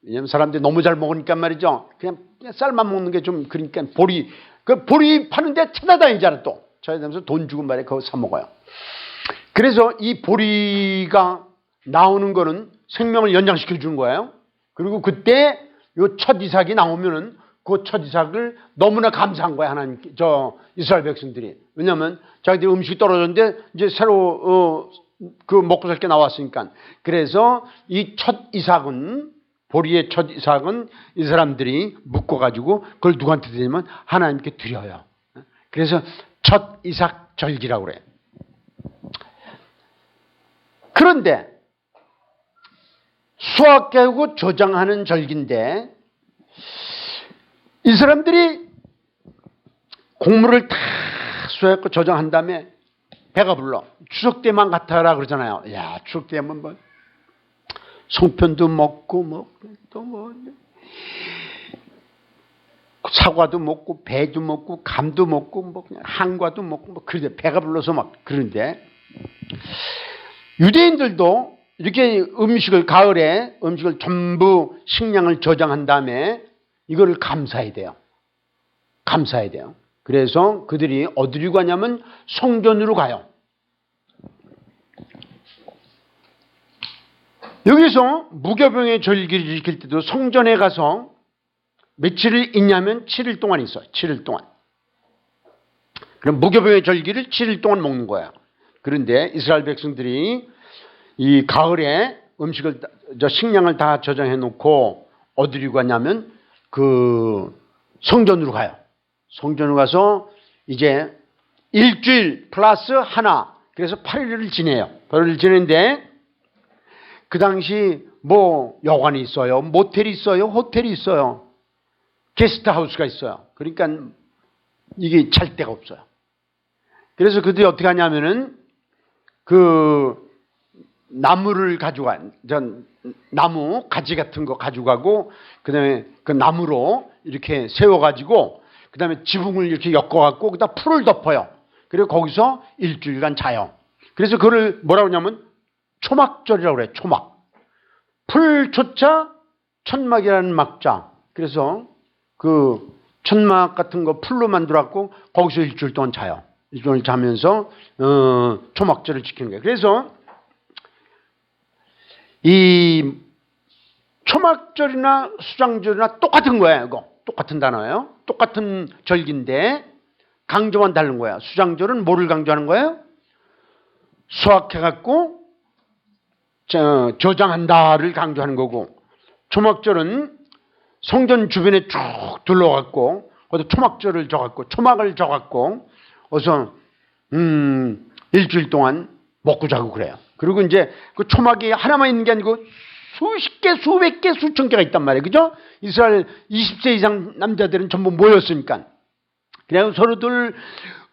왜냐면 사람들이 너무 잘 먹으니까 말이죠. 그냥 쌀만 먹는 게 좀 그러니까 보리 파는데 찾아다니잖아 또. 찾아다니면서 돈 주고 말이야 그거 사 먹어요. 그래서 이 보리가 나오는 거는 생명을 연장시켜 주는 거예요. 그리고 그때 요 첫 이삭이 나오면은 그 첫 이삭을 너무나 감사한 거야 하나님 이스라엘 백성들이. 왜냐하면 자기들 음식이 떨어졌는데 이제 새로 그 먹고 살 게 나왔으니까. 그래서 이 첫 이삭은 보리의 첫 이삭은 이 사람들이 묶어가지고 그걸 누구한테 드리면 하나님께 드려요. 그래서 첫 이삭 절기라고 그래. 그런데 수확하고 저장하는 절기인데 이 사람들이 곡물을 다 수확하고 저장한 다음에 배가 불러. 추석 때만 같아라 그러잖아요. 야, 추석 때면 뭐 송편도 먹고 또 사과도 먹고 배도 먹고 감도 먹고 그냥 한과도 먹고 그런데 배가 불러서 막 그런데 유대인들도 이렇게 가을에 음식을 전부 식량을 저장한 다음에 이거를 감사해야 돼요. 그래서 그들이 어디로 가냐면 성전으로 가요. 여기서 무교병의 절기를 지킬 때도 성전에 가서 며칠을 있냐면 7일 동안 있어요. 7일 동안. 그럼 무교병의 절기를 7일 동안 먹는 거야. 그런데 이스라엘 백성들이 이 가을에 식량을 다 저장해 놓고 어디로 가냐면 그 성전으로 가요. 성전으로 가서 이제 일주일 플러스 하나, 그래서 8일을 지내요. 8일을 지내는데 그 당시 뭐 여관이 있어요, 모텔이 있어요, 호텔이 있어요, 게스트하우스가 있어요. 그러니까 이게 잘 데가 없어요. 그래서 그들이 어떻게 하냐면은 그 나무를 가져가, 나무 가지 같은 거 가져가고 그다음에 그 나무로 이렇게 세워가지고 그다음에 지붕을 이렇게 엮어갖고 그다음 풀을 덮어요. 그리고 거기서 일주일간 자요. 그래서 그걸 뭐라고 하냐면 초막절이라고 그래요. 초막. 풀초자 천막이라는 막자. 그래서 그 천막 같은 거 풀로 만들었고 거기서 일주일 동안 자요. 일주일 자면서 초막절을 지키는 거예요. 그래서 이 초막절이나 수장절이나 똑같은 거예요. 이거 똑같은 단어예요. 똑같은 절기인데 강조만 다른 거예요. 수장절은 뭐를 강조하는 거예요? 수확해갖고 저장한다를 강조하는 거고, 초막절은 성전 주변에 쭉 둘러갖고 거기다 초막절을 져갖고 초막을 져갖고 어서 일주일 동안 먹고 자고 그래요. 그리고 이제 그 초막이 하나만 있는 게 아니고 수십 개, 수백 개, 수천 개가 있단 말이에요. 그죠? 이스라엘 20세 이상 남자들은 전부 모였으니까. 그냥 서로들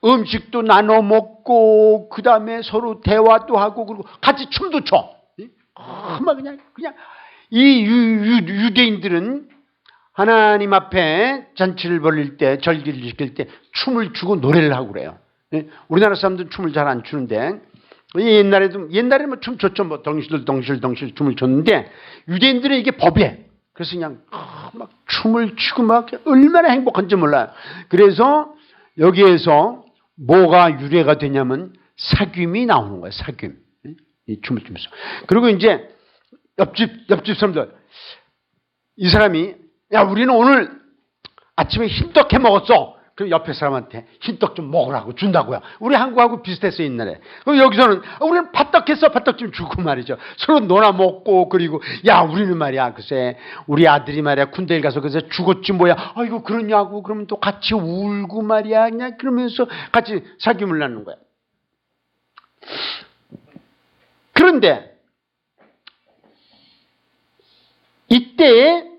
음식도 나눠 먹고, 그 다음에 서로 대화도 하고, 그리고 같이 춤도 춰. 막 그냥, 이 유대인들은 하나님 앞에 잔치를 벌릴 때, 절기를 지킬 때 춤을 추고 노래를 하고 그래요. 우리나라 사람들은 춤을 잘 안 추는데, 옛날에는 뭐 춤 췄죠. 뭐 덩실덩실 춤을 췄는데, 유대인들은 이게 법이에요. 그래서 그냥 막 춤을 추고 막 얼마나 행복한지 몰라요. 그래서 여기에서 뭐가 유래가 되냐면 사귐이 나오는 거예요. 사귐. 이 춤을 추면서. 그리고 이제 옆집 사람들, 이 사람이 야 우리는 오늘 아침에 흰떡 해 먹었어. 그럼 옆에 사람한테 흰떡 좀 먹으라고 준다고요. 우리 한국하고 비슷했어요 옛날에. 그럼 여기서는 우리는 팥떡 했어. 팥떡 좀 주고 말이죠. 서로 놀아 먹고. 그리고 야 우리는 말이야 글쎄 우리 아들이 말이야 군대에 가서 그래서 죽었지 뭐야. 아이고 그러냐고. 그러면 또 같이 울고 말이야. 그냥 그러면서 같이 사귐을 나누는 거야. 그런데 이때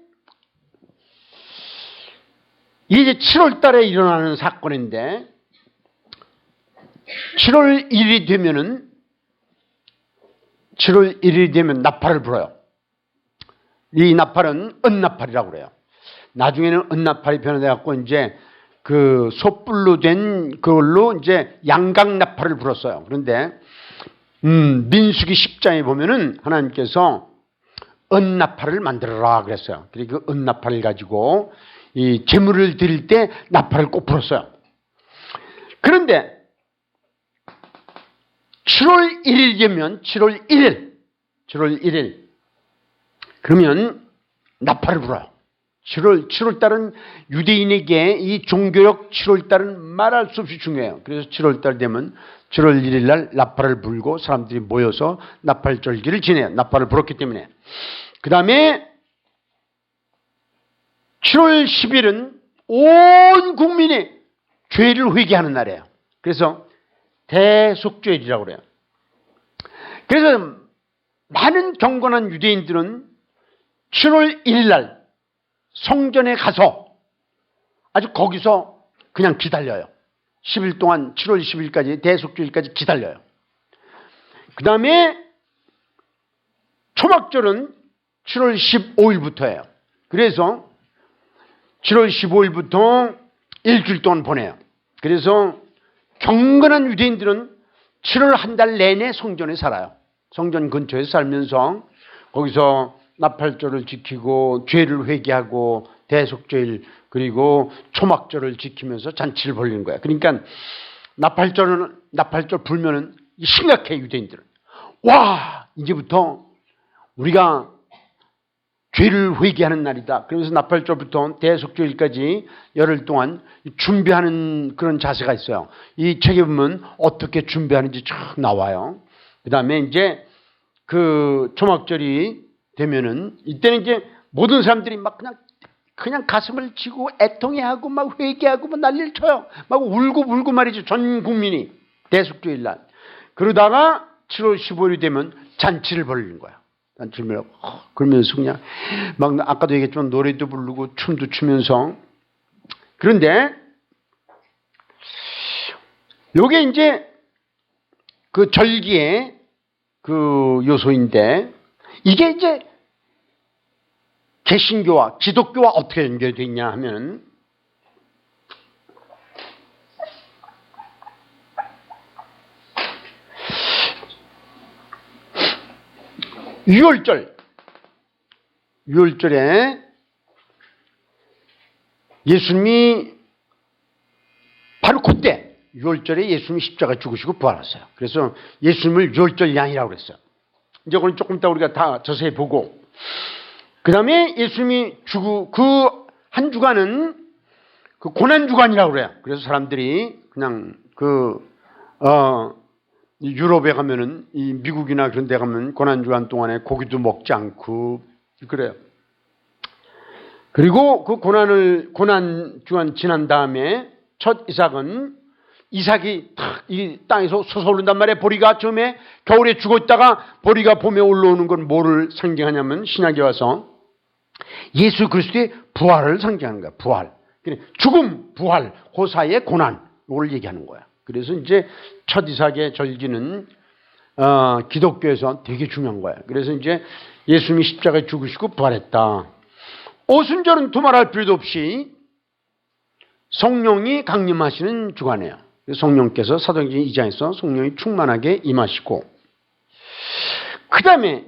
이게 이제 7월 달에 일어나는 사건인데 7월 1일이 되면 나팔을 불어요. 이 나팔은 은나팔이라고 그래요. 나중에는 은나팔이 변화돼 갖고 이제 그 솥불로 된 그걸로 이제 양각나팔을 불었어요. 그런데 민수기 10장에 보면은 하나님께서 은나팔을 만들어라 그랬어요. 그리고 그 은나팔을 가지고 이 제물을 드릴 때 나팔을 꼭 불었어요. 그런데 7월 1일 되면 7월 1일 그러면 나팔을 불어요. 7월 달은 유대인에게 이 종교력 7월 달은 말할 수 없이 중요해요. 그래서 7월 달 되면 7월 1일 날 나팔을 불고 사람들이 모여서 나팔절기를 지내요. 나팔을 불었기 때문에. 그 다음에 7월 10일은 온 국민이 죄를 회개하는 날이에요. 그래서 대속죄일이라고 그래요. 그래서 많은 경건한 유대인들은 7월 1일 날 성전에 가서 아주 거기서 그냥 기다려요. 10일 동안 7월 10일까지 대속죄일까지 기다려요. 그 다음에 초막절은 7월 15일부터예요. 그래서 7월 15일부터 일주일 동안 보내요. 그래서 경건한 유대인들은 7월 한 달 내내 성전에 살아요. 성전 근처에 살면서 거기서 나팔절을 지키고 죄를 회개하고 대속죄일 그리고 초막절을 지키면서 잔치를 벌리는 거야. 그러니까 나팔절 불면은 심각해 유대인들은. 와 이제부터 우리가 죄를 회개하는 날이다. 그러면서 나팔절부터 대속죄일까지 열흘 동안 준비하는 그런 자세가 있어요. 이 책에 보면 어떻게 준비하는지 쫙 나와요. 그 다음에 이제 그 초막절이 되면은 이때는 이제 모든 사람들이 막 그냥 가슴을 치고 애통해하고 막 회개하고 막 난리를 쳐요. 막 울고 말이죠. 전 국민이 대속죄일 날. 그러다가 7월 15일이 되면 잔치를 벌리는 거야. 잔치를 그러면서 그냥 막 아까도 얘기했지만 노래도 부르고 춤도 추면서. 그런데 요게 이제 그 절기의 그 요소인데 이게 이제 개신교와 기독교와 어떻게 연결되어 있냐 하면 6월절에 예수님이 바로 그때 6월절에 예수님이 십자가 죽으시고 부활하셨어요. 그래서 예수님을 6월절 양이라고 그랬어요. 이제 그건 조금 이따 우리가 다 자세히 보고 그 다음에 예수님이 그 한 주간은 그 고난주간이라고 그래요. 그래서 사람들이 그냥 유럽에 가면은 이 미국이나 그런 데 가면 고난주간 동안에 고기도 먹지 않고 그래요. 그리고 그 고난 주간 지난 다음에 첫 이삭이 탁 이 땅에서 솟아오른단 말이에요. 보리가 처음에 겨울에 죽었다가 보리가 봄에 올라오는 건 뭐를 상징하냐면 신약에 와서 예수 그리스도의 부활을 상징하는 거야. 부활. 죽음, 부활, 그 사이의 고난, 이걸 얘기하는 거야. 그래서 이제 첫 이삭의 절기는 기독교에서 되게 중요한 거야. 그래서 이제 예수님이 십자가에 죽으시고 부활했다. 오순절은 두말할 필요도 없이 성령이 강림하시는 주간이에요. 성령께서 사도행전 2장에서 성령이 충만하게 임하시고, 그 다음에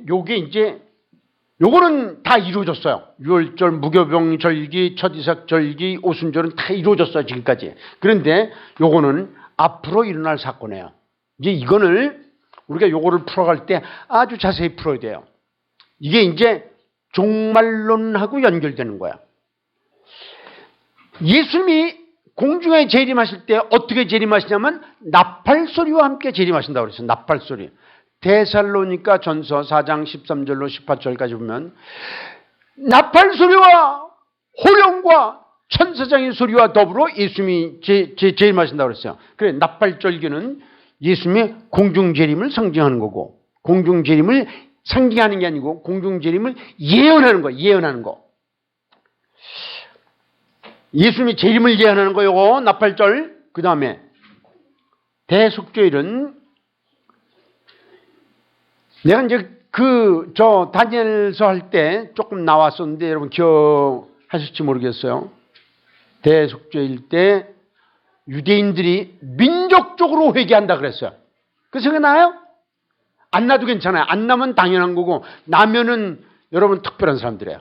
요거는 다 이루어졌어요. 유월절, 무교병 절기, 첫 이삭 절기, 오순절은 다 이루어졌어요, 지금까지. 그런데 요거는 앞으로 일어날 사건이에요. 이제 이거를 우리가 요거를 풀어갈 때 아주 자세히 풀어야 돼요. 이게 이제 종말론하고 연결되는 거야. 예수님이 공중에 재림하실 때 어떻게 재림하시냐면 나팔소리와 함께 재림하신다고 그랬어요. 나팔소리. 데살로니가 전서 4장 13절로 18절까지 보면 나팔소리와 호령과 천사장의 소리와 더불어 예수님이 재림하신다고 그랬어요. 그래, 나팔절기는 예수님의 공중재림을 상징하는 거고, 공중재림을 상징하는 게 아니고 공중재림을 예언하는 거, 예언하는 거. 예수님이 재림을 예언하는 거, 요거 나팔절. 그 다음에 대속죄일은 내가 이제 다니엘서 할 때 조금 나왔었는데 여러분 기억하실지 모르겠어요. 대속죄일 때 유대인들이 민족적으로 회개한다 그랬어요. 그 생각 나요? 안 나도 괜찮아요. 안 나면 당연한 거고, 나면은 여러분 특별한 사람들이에요.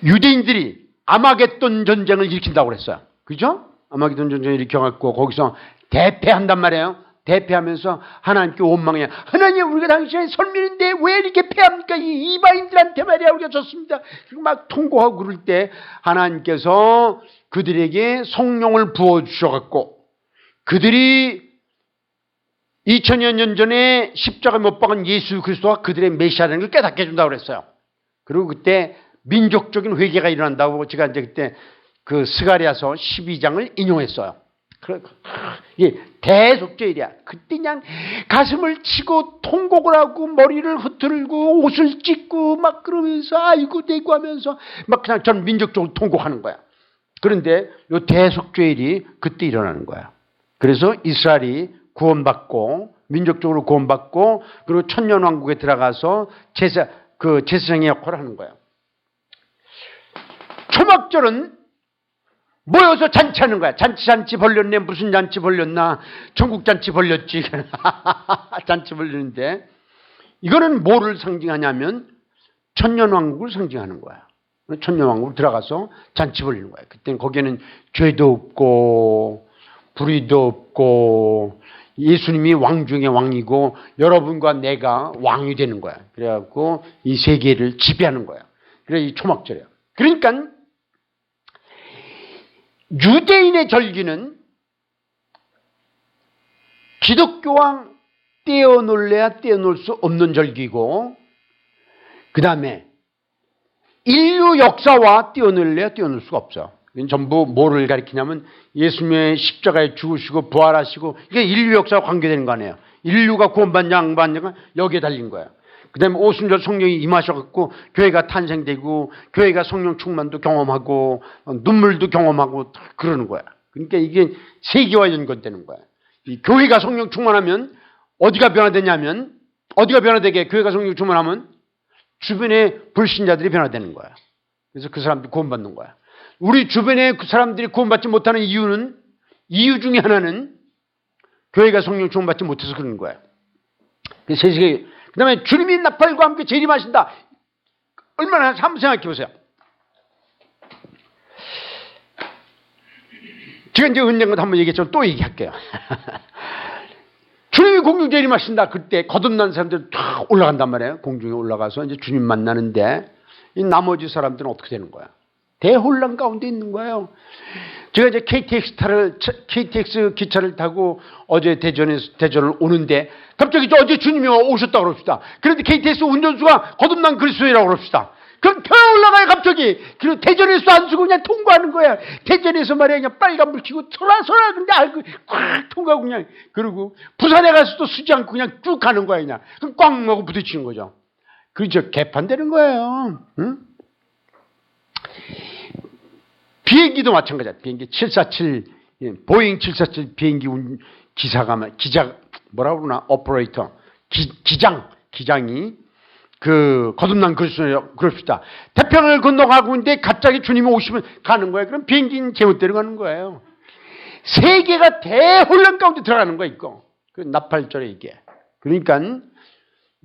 유대인들이 아마겟돈 전쟁을 일으킨다고 그랬어요. 그죠? 아마겟돈 전쟁을 일으켜갖고 거기서 대패한단 말이에요. 대패하면서 하나님께 원망해요. 하나님, 우리가 당신의 선민인데 왜 이렇게 패합니까? 이 이방인들한테 말이야 우리가 졌습니다. 그리고 막 통곡하고 그럴 때 하나님께서 그들에게 성령을 부어주셔갖고 그들이 2000여 년 전에 십자가에 못 박은 예수 그리스도가 그들의 메시아라는 걸 깨닫게 해준다고 그랬어요. 그리고 그때 민족적인 회개가 일어난다고 제가 이제 그때 그 스가랴서 12장을 인용했어요. 이게 대속죄일이야. 그때 그냥 가슴을 치고 통곡을 하고 머리를 흐트르고 옷을 찢고 막 그러면서 아이고 대고 하면서 막 그냥 전 민족적으로 통곡하는 거야. 그런데 이 대속죄일이 그때 일어나는 거야. 그래서 이스라엘이 구원받고 민족적으로 구원받고 그리고 천년왕국에 들어가서 제사장의 역할을 하는 거야. 초막절은 모여서 잔치하는 거야. 잔치 벌렸네. 무슨 잔치 벌렸나. 전국잔치 벌렸지. 잔치 벌리는데 이거는 뭐를 상징하냐면 천년왕국을 상징하는 거야. 천년왕국을 들어가서 잔치 벌리는 거야. 그때는 거기에는 죄도 없고 불의도 없고 예수님이 왕 중에 왕이고 여러분과 내가 왕이 되는 거야. 그래갖고 이 세계를 지배하는 거야. 그래 이 초막절이야. 그러니까 유대인의 절기는 기독교와 떼어놓을래야 떼어놓을 수 없는 절기고, 그 다음에 인류 역사와 떼어놓을래야 떼어놓을 수가 없어. 이건 전부 뭐를 가리키냐면 예수님의 십자가에 죽으시고 부활하시고 이게 인류 역사와 관계되는 거 아니에요. 인류가 구원받냐 안 받냐가 여기에 달린 거야. 그 다음에 오순절 성령이 임하셔갖고 교회가 탄생되고 교회가 성령 충만도 경험하고 눈물도 경험하고 그러는 거야. 그러니까 이게 세계와 연관되는 거야. 이 교회가 성령 충만하면 어디가 변화되냐면, 어디가 변화되게 교회가 성령 충만하면 주변의 불신자들이 변화되는 거야. 그래서 그 사람들이 구원받는 거야. 우리 주변에 그 사람들이 구원받지 못하는 이유 중에 하나는 교회가 성령 충만받지 못해서 그러는 거야. 그래서 세계 그 다음에 주님이 나팔과 함께 재림하신다. 얼마나 한번 생각해 보세요. 제가 이제 언젠가 한번 얘기했지만 또 얘기할게요. 주님이 공중 재림하신다. 그때 거듭난 사람들 쫙 올라간단 말이에요. 공중에 올라가서 이제 주님 만나는데 이 나머지 사람들은 어떻게 되는 거야? 대혼란 가운데 있는 거예요. 제가 이제 KTX 기차를 타고 어제 대전을 오는데 갑자기 어제 주님이 오셨다고 그럽시다. 그런데 KTX 운전수가 거듭난 그리스도인이라고 그럽시다. 그럼 더 올라가요, 갑자기. 그리고 대전에서 안 쓰고 그냥 통과하는 거야. 대전에서 말이야, 그냥 빨간불 켜고 소라. 근데 알고 꽉 통과하고 그냥. 그리고 부산에 가서도 쓰지 않고 그냥 쭉 가는 거야, 그냥. 그럼 꽝 하고 부딪히는 거죠. 그렇죠. 개판되는 거예요. 응? 비행기도 마찬가지야. 비행기 747, 보잉 747 비행기 기사가, 뭐라고 그러나, 오퍼레이터, 기장이, 거듭난 그럽시다. 태평양을 건너가고 있는데 갑자기 주님이 오시면 가는 거예요. 그럼 비행기는 제멋대로 가는 거예요. 세계가 대혼란 가운데 들어가는 거야, 이거. 그 나팔절에 이게. 그러니까,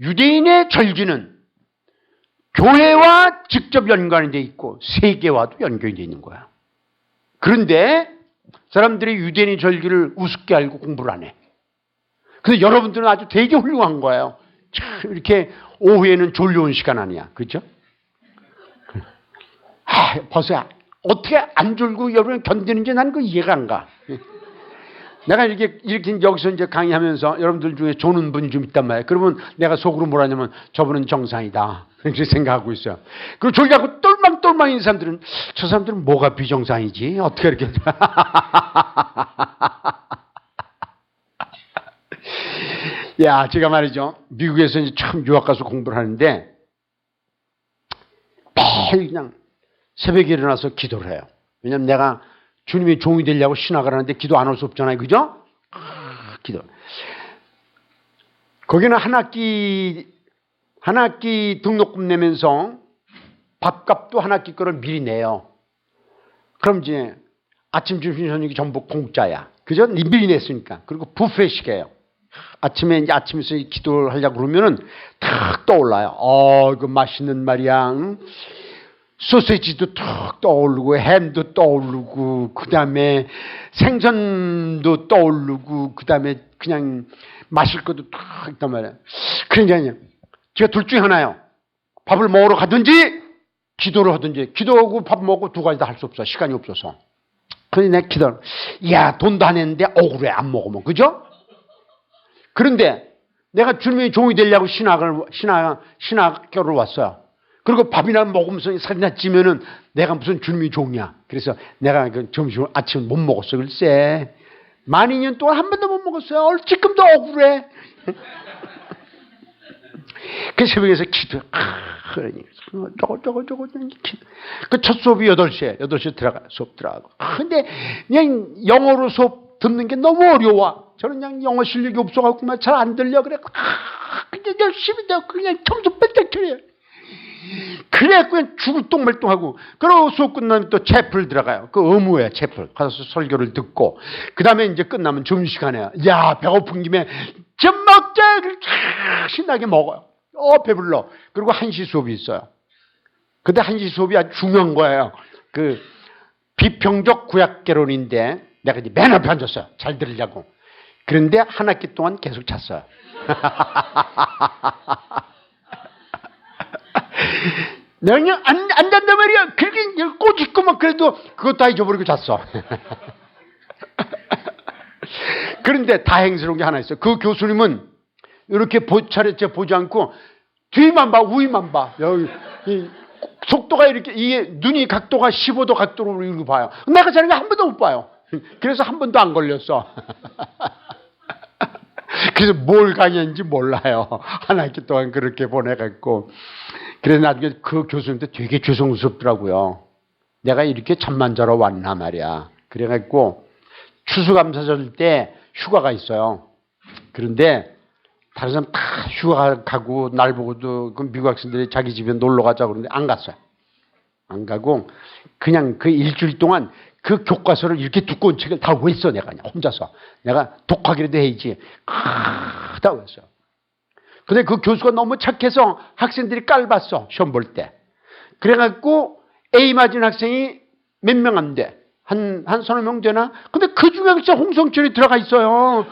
유대인의 절기는 교회와 직접 연관이 돼 있고, 세계와도 연결이 돼 있는 거야. 그런데, 사람들이 유대인의 절기를 우습게 알고 공부를 안 해. 근데 여러분들은 아주 되게 훌륭한 거예요. 참 이렇게 오후에는 졸려온 시간 아니야. 그죠? 벌써 어떻게 안 졸고 여러분 견디는지 난 그 이해가 안 가. 내가 이렇게 여기서 이제 강의하면서 여러분들 중에 조는 분이 좀 있단 말이에요. 그러면 내가 속으로 뭐라냐면 저분은 정상이다. 이렇게 생각하고 있어요. 그리고 졸려고 똘망똘망인 사람들은 저 사람들은 뭐가 비정상이지? 어떻게 이렇게. 야, 제가 말이죠. 미국에서 이제 처음 유학 가서 공부를 하는데 매일 그냥 새벽에 일어나서 기도를 해요. 왜냐면 내가 주님의 종이 되려고 신학을 하는데 기도 안 할 수 없잖아요. 그죠? 기도. 거기는 한 학기 등록금 내면서 밥값도 한 학기 거를 미리 내요. 그럼 이제 아침, 점심, 저녁이 전부 공짜야. 그죠? 미리 냈으니까. 그리고 뷔페식이에요. 아침에 이제 아침에서 기도를 하려고 그러면은 탁 떠올라요. 그 맛있는 말이야. 소세지도 탁 떠오르고 햄도 떠오르고 그다음에 생선도 떠오르고 그다음에 그냥 마실 것도 탁 있단 말이야. 그러니까 제가 둘 중에 하나요. 밥을 먹으러 가든지 기도를 하든지. 기도하고 밥 먹고 두 가지 다 할 수 없어. 시간이 없어서. 그래서 내가 기도를. 야, 돈도 안 했는데 억울해. 안 먹으면. 그죠? 그런데 내가 주님의 종이 되려고 신학교를 왔어요. 그리고 밥이나 먹으면서 사진이나 찌면은 내가 무슨 주님의 종이야. 그래서 내가 점심, 아침 못 먹었어. 글쎄. 12,000년 동안 한 번도 못 먹었어요. 지금도 억울해. 그 새벽에서 기도, 저거, 그 첫 수업이 8시에 수업 들어가고. 근데 그냥 영어로 수업 듣는 게 너무 어려워. 저는 그냥 영어 실력이 없어갖고 잘 안 들려. 그래. 그냥 열심히 되고 그냥 점수 뺏겨 쳐요. 그래, 그냥 죽을 똥말똥하고. 그러고 수업 끝나면 또 채플 들어가요. 그 의무에 채플. 가서 설교를 듣고. 그 다음에 이제 끝나면 점심시간에. 야, 배고픈 김에 좀 먹자. 신나게 먹어요. 배불러. 그리고 1시 수업이 있어요. 근데 1시 수업이 아주 중요한 거예요. 비평적 구약개론인데 내가 이제 맨 앞에 앉았어요. 잘 들으려고. 그런데 한 학기 동안 계속 잤어요. 내가 그냥 안 잔단 말이야. 그렇게 꼬집고 막 그래도 그것 다 잊어버리고 잤어. 그런데 다행스러운 게 하나 있어요. 그 교수님은 이렇게 차례째 보지 않고 뒤만 봐, 우위만 봐. 여기 속도가 이렇게 이게 눈이 각도가 15도 각도로 이렇게 봐요. 내가 자는 거 한 번도 못 봐요. 그래서 한 번도 안 걸렸어. 그래서 뭘 강의했는지 몰라요. 한 학기 동안 그렇게 보내갖고. 그래서 나중에 그 교수님도 되게 죄송스럽더라고요. 내가 이렇게 잠만 자러 왔나 말이야. 그래갖고 추수감사절 때 휴가가 있어요. 그런데 다른 사람 다 휴가 가고 날 보고도 그 미국 학생들이 자기 집에 놀러 가자고 그러는데 안 갔어요. 안 가고 그냥 그 일주일 동안 그 교과서를 이렇게 두꺼운 책을 다 외웠어. 내가 그냥 혼자서. 내가 독학이라도 해야지. 다 외웠어요. 근데 그 교수가 너무 착해서 학생들이 깔봤어. 시험 볼 때. 그래갖고 A 맞은 학생이 몇 명 안 돼. 한 서너 명 되나? 근데 그 중에 진짜 홍성철이 들어가 있어요.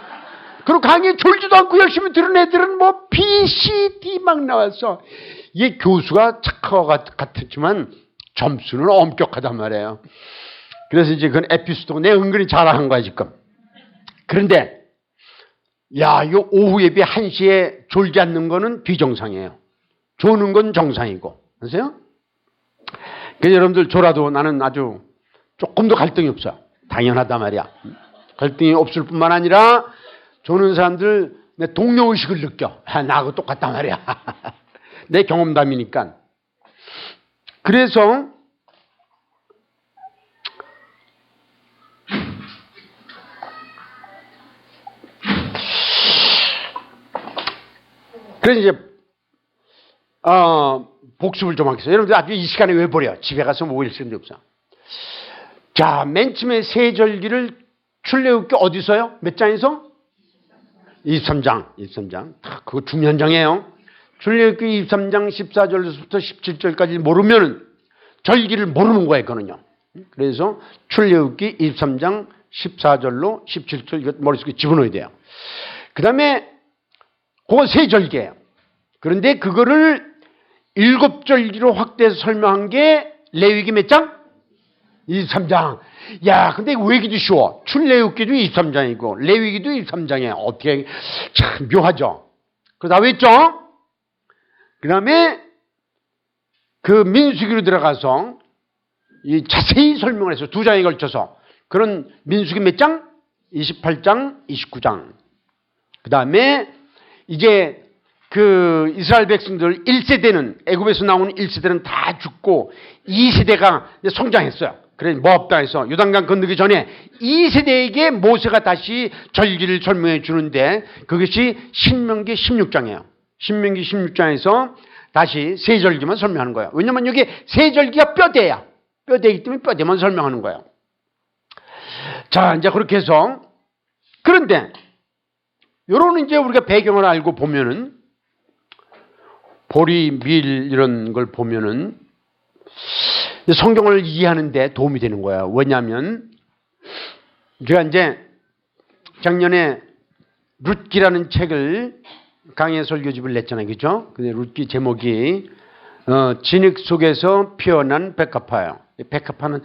그리고 강의에 졸지도 않고 열심히 들은 애들은 뭐 B, C, D 막 나왔어. 이게 교수가 착하고 같았지만 점수는 엄격하단 말이에요. 그래서 이제 그건 에피소드가 내가 은근히 잘한 거야, 지금. 그런데, 야, 이 오후 예배 1시에 졸지 않는 거는 비정상이에요. 조는 건 정상이고. 아세요? 그래서 여러분들 졸아도 나는 아주 조금도 갈등이 없어. 당연하단 말이야. 갈등이 없을 뿐만 아니라 조는 사람들 내 동료의식을 느껴. 나하고 똑같단 말이야. 내 경험담이니까. 그래서 이제 복습을 좀 하겠어요. 여러분들 아주 이 시간에 왜 버려? 집에 가서 뭐 일 시간도 없어. 자, 맨 처음에 세절기를 출애굽기 어디서요? 몇 장에서? 23장. 그거 중요한 장이에요. 출애굽기 23장 14절부터 17절까지 모르면 절기를 모르는 거예요, 그거는요. 그래서 출애굽기 23장 14절로 17절 이거 머릿속에 집어넣어야 돼요. 그 다음에 그건 세절기예요. 그런데 그거를 7절기로 확대해서 설명한 게 레위기 몇 장? 23장. 야, 근데 외기도 쉬워. 출애굽기도 23장이고 레위기도 23장이에요. 어떻게 참 묘하죠. 그러다 왜 했죠? 그 다음에 그 민수기로 들어가서 이 자세히 설명을 해서 2장에 걸쳐서 그런 민수기 몇 장? 28장, 29장. 그 다음에 이제 그 이스라엘 백성들 1세대는 애굽에서 나오는 1세대는 다 죽고 2세대가 성장했어요. 그래 모압 땅에서 요단강 건너기 전에 2세대에게 모세가 다시 절기를 설명해 주는데 그것이 신명기 16장이에요. 신명기 16장에서 다시 세절기만 설명하는 거예요. 왜냐하면 여기 세절기가 뼈대야. 뼈대이기 때문에 뼈대만 설명하는 거예요. 자, 이제 그렇게 해서 그런데 요런 이제 우리가 배경을 알고 보면은 보리, 밀 이런 걸 보면은 성경을 이해하는데 도움이 되는 거예요. 왜냐하면 제가 이제 작년에 룻기라는 책을 강의 설교집을 냈잖아요, 그죠? 근데 룻기 제목이 진흙 속에서 피어난 백합화예요. 백합화는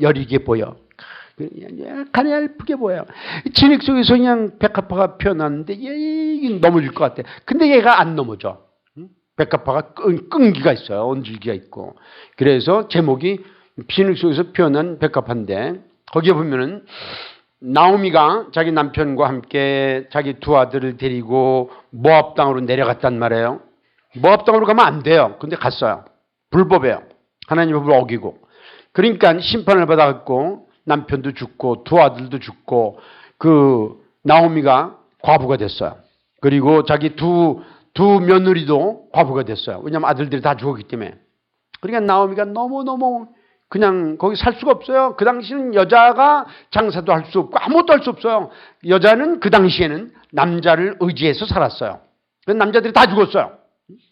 여리게 보여. 가냘프게 보여요. 진흙 속에서 그냥 백합화가 피어났는데 얘 넘어질 것 같아. 근데 얘가 안 넘어져. 백합화가 끈기가 있어요. 언질기가 있고. 그래서 제목이 진흙 속에서 피어난 백합화인데 거기에 보면은 나오미가 자기 남편과 함께 자기 두 아들을 데리고 모압 땅으로 내려갔단 말이에요. 모압 땅으로 가면 안 돼요. 근데 갔어요. 불법이에요. 하나님의 법을 어기고. 그러니까 심판을 받아갖고 남편도 죽고 두 아들도 죽고 그 나오미가 과부가 됐어요. 그리고 자기 두 며느리도 과부가 됐어요. 왜냐하면 아들들이 다 죽었기 때문에. 그러니까 나오미가 너무너무 그냥 거기 살 수가 없어요. 그 당시는 여자가 장사도 할 수 없고 아무것도 할 수 없어요. 여자는 그 당시에는 남자를 의지해서 살았어요. 그 남자들이 다 죽었어요.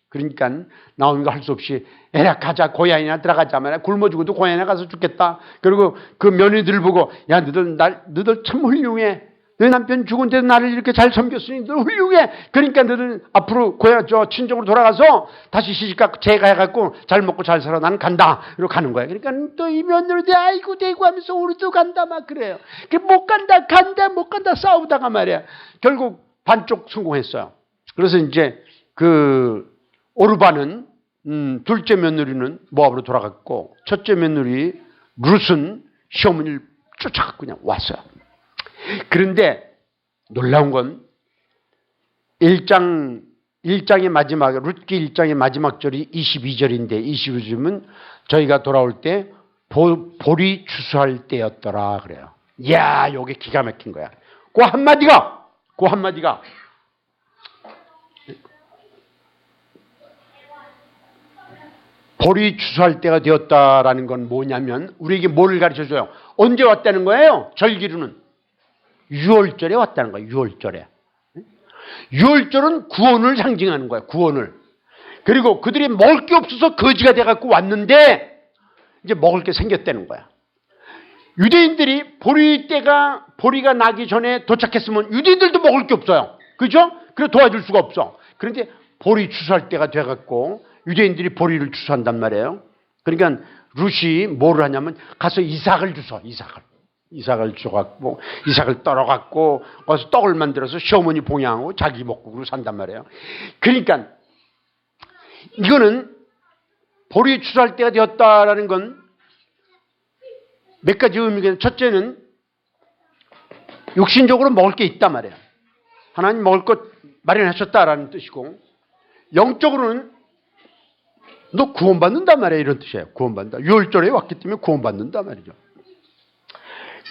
그러니까 나오미가 할 수 없이 에라 가자 고향이나 들어가자 말이야. 굶어 죽어도 고향에 가서 죽겠다. 그리고 그 며느리들 보고 야 너들 참 훌륭해. 너희 남편 죽은데도 나를 이렇게 잘 섬겼으니 너들 훌륭해. 그러니까 너들 앞으로 고향 친정으로 돌아가서 다시 시집가고 재가해갖고 잘 먹고 잘 살아. 나는 간다. 이러고 가는 거야. 그러니까 또 이 며느리들 아이고 대고 하면서 우리도 간다 막 그래요. 못 간다 못 간다 싸우다가 말이야. 결국 반쪽 성공했어요. 그래서 이제 그 오르바는 둘째 며느리는 모압으로 돌아갔고 첫째 며느리 룻은 시어머니를 쫓아갖고 그냥 왔어요. 그런데 놀라운 건 1장의 마지막 룻기 1장의 마지막 절이 22절인데 22절이면 저희가 돌아올 때 볼이 추수할 때였더라 그래요. 이야 요게 기가 막힌 거야. 그 한마디가 볼이 추수할 때가 되었다라는 건 뭐냐면 우리에게 뭘 가르쳐줘요? 언제 왔다는 거예요? 절기로는 6월절에 왔다는 거예요. 6월절에. 6월절은 구원을 상징하는 거예요. 구원을. 그리고 그들이 먹을 게 없어서 거지가 돼갖고 왔는데 이제 먹을 게 생겼다는 거야. 유대인들이 보리가 나기 전에 도착했으면 유대인들도 먹을 게 없어요. 그죠? 그래서 도와줄 수가 없어. 그런데 보리 추수할 때가 돼갖고 유대인들이 보리를 추수한단 말이에요. 그러니까 룻이 뭐를 하냐면 가서 이삭을 주소. 이삭을 줘갖고 이삭을 떨어갖고 거기서 떡을 만들어서 시어머니 봉양하고 자기 먹고 그러고 산단 말이에요. 그러니까 이거는 볼이 추수할 때가 되었다라는 건 몇 가지 의미가 있는데, 첫째는 육신적으로 먹을 게 있단 말이에요. 하나님 먹을 것 마련하셨다라는 뜻이고, 영적으로는 너 구원받는단 말이에요. 이런 뜻이에요. 구원받는다. 6월절에 왔기 때문에 구원받는단 말이죠.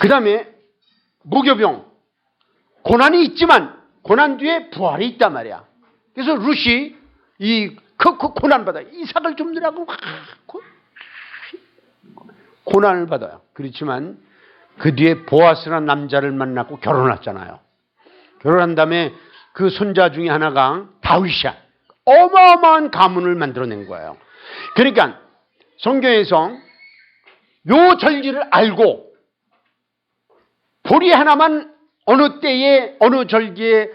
그 다음에 무교병, 고난이 있지만 고난 뒤에 부활이 있단 말이야. 그래서 룻이 이 고난 받아요. 이삭을 줍느라고 고난을 받아요. 그렇지만 그 뒤에 보아스라는 남자를 만나고 결혼했잖아요. 결혼한 다음에 그 손자 중에 하나가 다윗이야. 어마어마한 가문을 만들어낸 거예요. 그러니까 성경에서 요 절기를 알고 보리 하나만 어느 때에 어느 절기에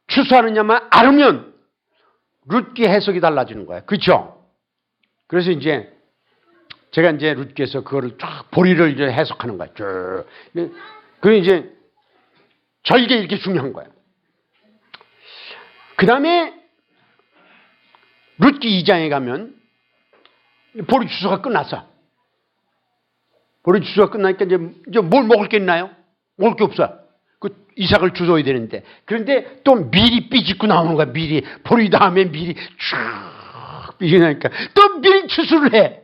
추수하느냐만 알으면 룻기 해석이 달라지는 거예요. 그렇죠? 그래서 이제 제가 이제 룻기에서 그거를 쫙 보리를 이제 해석하는 거예요. 쭉. 그 이제 절기 이렇게 중요한 거예요. 그 다음에 룻기 2장에 가면 보리 추수가 끝났어. 보리 추수가 끝나니까 이제 뭘 먹을 게 있나요? 먹을 게 없어요. 그 이삭을 주워야 되는데. 그런데 또 밀이 삐집고 나오는 거야. 밀이. 보리 다음에 밀이 쭉 삐지니까 또 밀 추수를 해.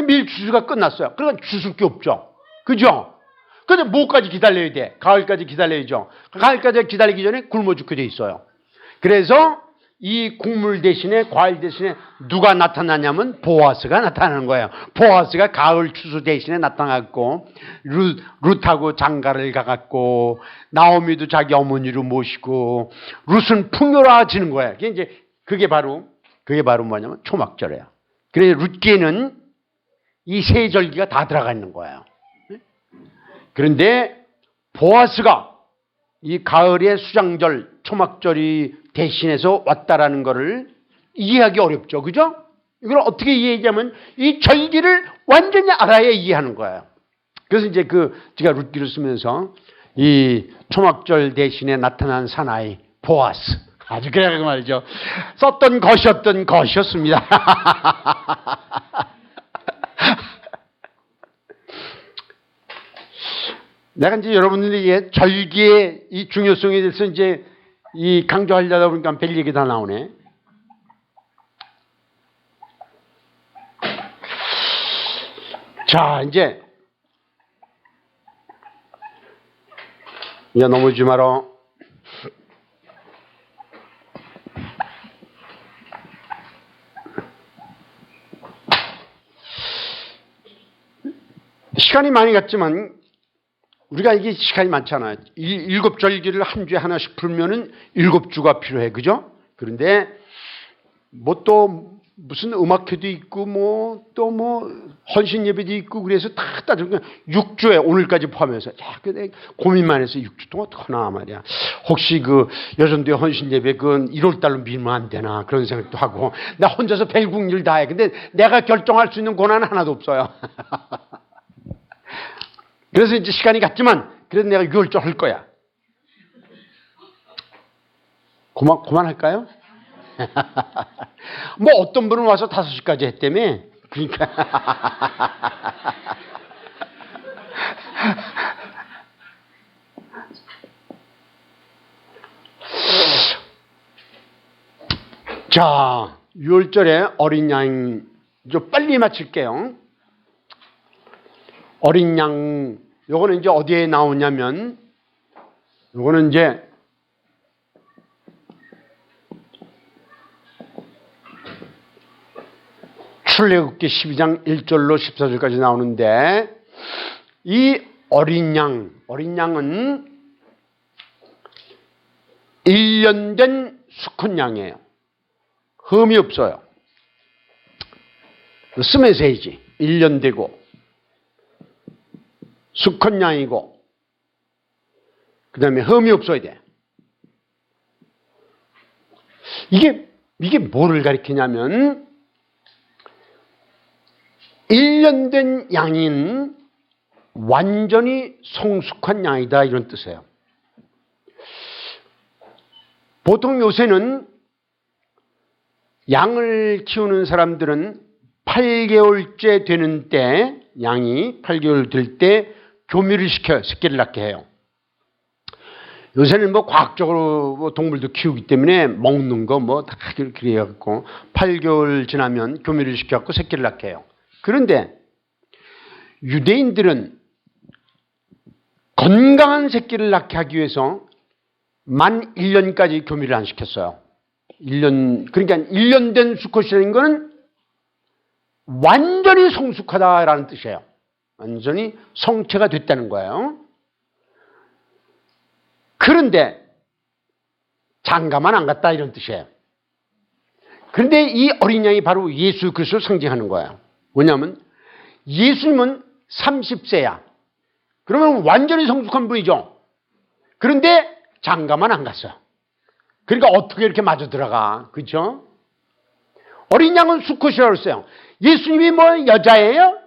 밀 추수가 끝났어요. 그러니까 주술 게 없죠. 그죠? 근데 뭐까지 기다려야 돼? 가을까지 기다려야죠. 가을까지 기다리기 전에 굶어 죽게 돼 있어요. 그래서 이 곡물 대신에 과일 대신에 누가 나타나냐면 보아스가 나타나는 거예요. 보아스가 가을 추수 대신에 나타났고 룻하고 장가를 가갖고 나오미도 자기 어머니로 모시고 룻은 풍요로워지는 거예요. 그게 바로 뭐냐면 초막절이에요. 그래서 룻기에는 이 세 절기가 다 들어가 있는 거예요. 그런데 보아스가 이 가을의 수장절, 초막절이 대신해서 왔다라는 것을 이해하기 어렵죠. 그죠? 이걸 어떻게 이해하냐면 이 절기를 완전히 알아야 이해하는 거예요. 그래서 이제 제가 룻기를 쓰면서 이 초막절 대신에 나타난 사나이 보아스. 아주 그래 말이죠. 썼던 것이었습니다. 내가 이제 여러분들에게 절기의 이 중요성에 대해서 이제 이 강조하려다 보니까 별 얘기 다 나오네. 자, 이제 넘어지지 마라. 시간이 많이 갔지만 우리가 이게 시간이 많잖아요. 7절기를 한 주에 하나씩 풀면은 7주가 필요해. 그죠? 그런데 뭐 또 무슨 음악회도 있고 헌신 예배도 있고 그래서 다 따지면 6주에 오늘까지 포함해서 근데 고민만 해서 6주 동안 어떡하나 말이야. 혹시 여전도의 헌신 예배 1월 달로 밀면 안 되나 그런 생각도 하고 나 혼자서 별국일 다 해. 근데 내가 결정할 수 있는 권한은 하나도 없어요. 그래서 이제 시간이 갔지만 그래도 내가 6월절 할 거야. 그만할까요? 뭐 어떤 분은 와서 5시까지 했다며. 그러니까 자, 6월절에 어린 양 좀 빨리 마칠게요. 어린 양, 요거는 이제 어디에 나오냐면, 요거는 이제, 출애굽기 12장 1절로 14절까지 나오는데, 이 어린 양은 1년 된 수컷 양이에요. 흠이 없어요. 쓰면서 해야지. 1년 되고. 수컷 양이고 그 다음에 흠이 없어야 돼. 이게 뭐를 가리키냐면 1년 된 양인 완전히 성숙한 양이다 이런 뜻이에요. 보통 요새는 양을 키우는 사람들은 8개월째 되는 때, 양이 8개월 될 때 교미를 시켜요. 새끼를 낳게 해요. 요새는 뭐 과학적으로 뭐 동물도 키우기 때문에 먹는 거 뭐 다 그렇게 해갖고 8개월 지나면 교미를 시켜갖고 새끼를 낳게 해요. 그런데 유대인들은 건강한 새끼를 낳게 하기 위해서 만 1년까지 교미를 안 시켰어요. 1년, 그러니까 1년 된 수컷이라는 거는 완전히 성숙하다라는 뜻이에요. 완전히 성체가 됐다는 거예요. 그런데 장가만 안 갔다 이런 뜻이에요. 그런데 이 어린 양이 바로 예수 그리스도를 상징하는 거예요. 왜냐하면 예수님은 30세야. 그러면 완전히 성숙한 분이죠. 그런데 장가만 안 갔어요. 그러니까 어떻게 이렇게 마저 들어가? 그렇죠? 어린 양은 수컷이라고 했어요. 예수님이 뭐 여자예요?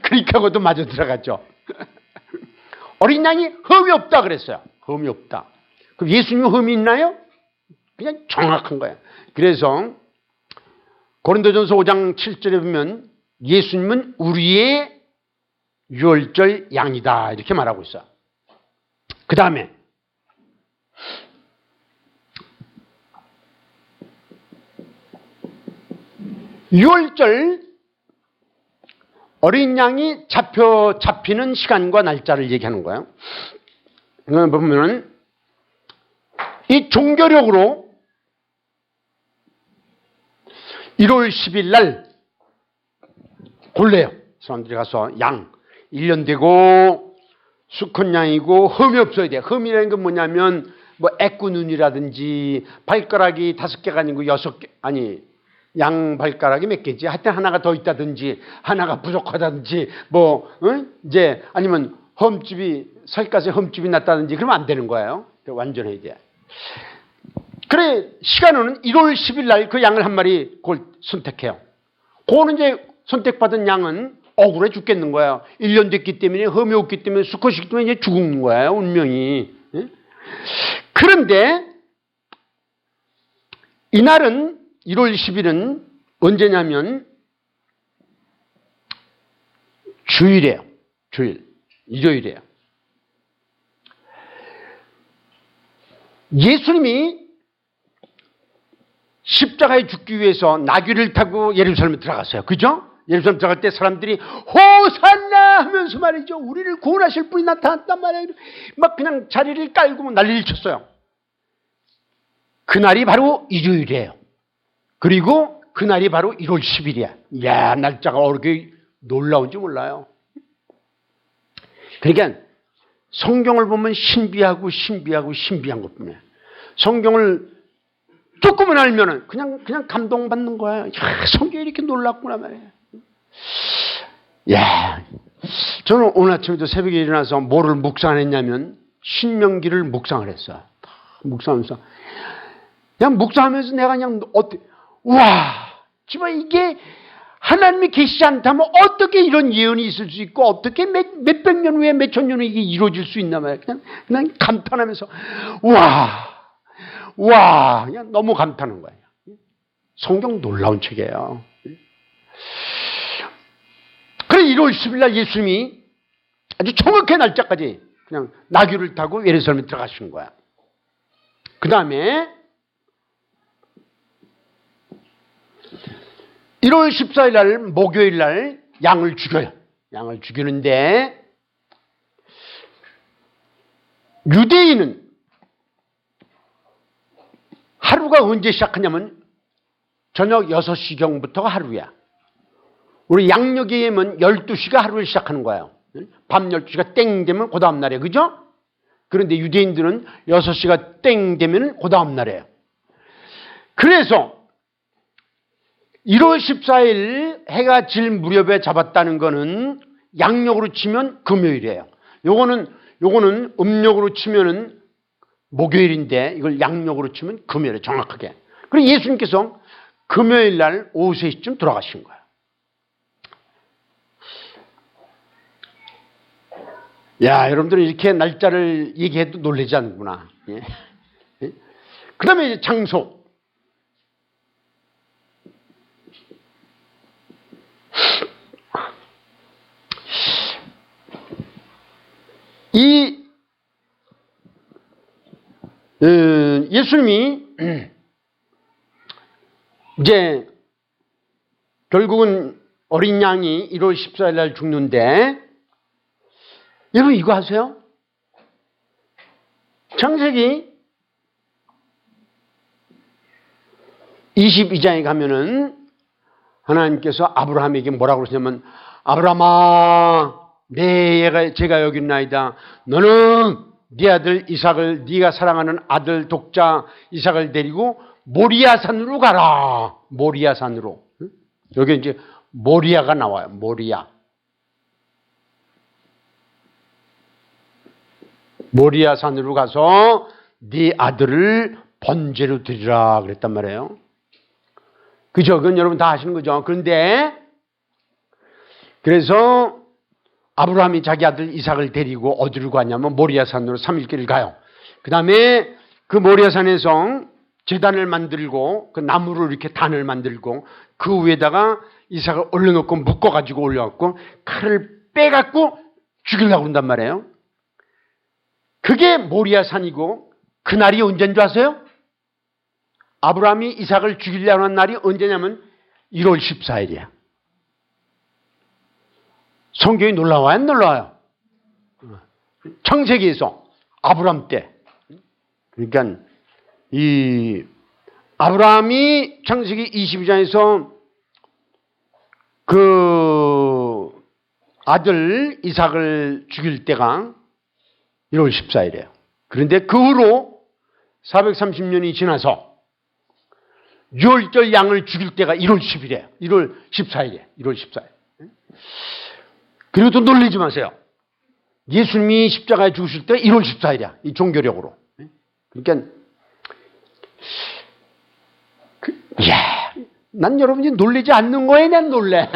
그러니까 그것도 마저 들어갔죠. 어린 양이 흠이 없다 그랬어요. 흠이 없다. 그럼 예수님 흠이 있나요? 그냥 정확한 거예요. 그래서 고린도전서 5장 7절에 보면 예수님은 우리의 유월절 양이다 이렇게 말하고 있어요. 그 다음에 유월절 어린 양이 잡히는 시간과 날짜를 얘기하는 거예요. 이걸 보면 이 종교력으로 1월 10일 날 골래요. 사람들이 가서 양 1년 되고 수컷 양이고 흠이 없어야 돼요. 흠이라는 건 뭐냐면 뭐 애꾸눈이라든지 발가락이 5개가 아니고 6개 아니 양 발가락이 몇 개지? 하여튼 하나가 더 있다든지 하나가 부족하다든지 뭐 이제 아니면 살갗에 흠집이 났다든지 그러면 안 되는 거예요. 완전해야 돼. 그래 시간은 1월 10일 날 그 양을 한 마리 그걸 선택해요. 그거는 이제 선택받은 양은 억울해 죽겠는 거예요. 1년 됐기 때문에 흠이 없기 때문에 수컷이기 때문에 이제 죽은 거예요. 운명이. 그런데 이날은 1월 10일은 언제냐면 주일이에요. 주일. 일요일이에요. 예수님이 십자가에 죽기 위해서 나귀를 타고 예루살렘에 들어갔어요. 그죠? 예루살렘 들어갈 때 사람들이 호산나 하면서 말이죠. 우리를 구원하실 분이 나타났단 말이에요. 막 그냥 자리를 깔고 난리를 쳤어요. 그날이 바로 일요일이에요. 그리고 그날이 바로 1월 10일이야. 이야, 날짜가 어떻게 놀라운지 몰라요. 그러니까 성경을 보면 신비하고 신비한 것뿐이에요. 성경을 조금은 알면은 그냥 감동받는 거야. 야, 성경이 이렇게 놀랍구나 말이에요. 야, 저는 오늘 아침에도 새벽에 일어나서 뭐를 묵상했냐면 신명기를 묵상을 했어요. 묵상하면서 그냥 묵상하면서 내가 그냥 와, 정말 이게 하나님이 계시지 않다면 어떻게 이런 예언이 있을 수 있고 어떻게 몇백 년 후에 몇천 년 후에 이게 이루어질 수 있나 말이야. 그냥 감탄하면서 와, 그냥 너무 감탄한 거예요. 성경 놀라운 책이에요. 그래 1월 10일 날 예수님이 아주 정확한 날짜까지 그냥 나귀를 타고 예루살렘에 들어가신 거야. 그 다음에 1월 14일 날 목요일 날 양을 죽여요. 양을 죽이는데 유대인은 하루가 언제 시작하냐면 저녁 6시경부터가 하루야. 우리 양력에 의하면 12시가 하루를 시작하는 거예요. 밤 12시가 땡 되면 그 다음 날이에요. 그죠? 그런데 유대인들은 6시가 땡 되면 그 다음 날이에요. 그래서 1월 14일 해가 질 무렵에 잡았다는 거는 양력으로 치면 금요일이에요. 요거는 음력으로 치면은 목요일인데 이걸 양력으로 치면 금요일에 정확하게. 그리고 예수님께서 금요일 날 오후 3시쯤 돌아가신 거예요. 야, 여러분들은 이렇게 날짜를 얘기해도 놀라지 않는구나. 예. 그 다음에 이제 장소. 이 예수님이 이제 결국은 어린 양이 1월 14일 날 죽는데, 여러분 이거 아세요? 창세기 22장에 가면은 하나님께서 아브라함에게 뭐라고 그러시냐면, 아브라함아, 제가 여기 있나이다. 너는 네 아들 이삭을, 네가 사랑하는 아들 독자 이삭을 데리고 모리아산으로 가라. 모리아산으로. 여기 이제 모리아가 나와요. 모리아. 모리아산으로 가서 네 아들을 번제로 드리라 그랬단 말이에요. 그죠? 그건 여러분 다 아시는 거죠. 그런데 그래서 아브라함이 자기 아들 이삭을 데리고 어디로 가냐면 모리아산으로 3일길을 가요. 그 다음에 그 모리아산에서 제단을 만들고 그 나무로 이렇게 단을 만들고 그 위에다가 이삭을 올려놓고 묶어가지고 올려갖고 칼을 빼갖고 죽이려고 한단 말이에요. 그게 모리아산이고, 그날이 언제인 줄 아세요? 아브라함이 이삭을 죽이려고 하는 날이 언제냐면 1월 14일이야. 성경이 놀라워요? 안 놀라워요? 창세기에서 아브라함 때. 그러니까 이 아브라함이 창세기 22장에서 그 아들 이삭을 죽일 때가 1월 14일이에요. 그런데 그 후로 430년이 지나서 6월절 양을 죽일 때가 1월 10일이에요. 1월 14일이에요. 1월 14일. 그리고 또 놀리지 마세요. 예수님이 십자가에 죽으실 때 1월 14일이야. 이 종교력으로. 그러니까 난 여러분이 놀리지 않는 거에 난 놀래.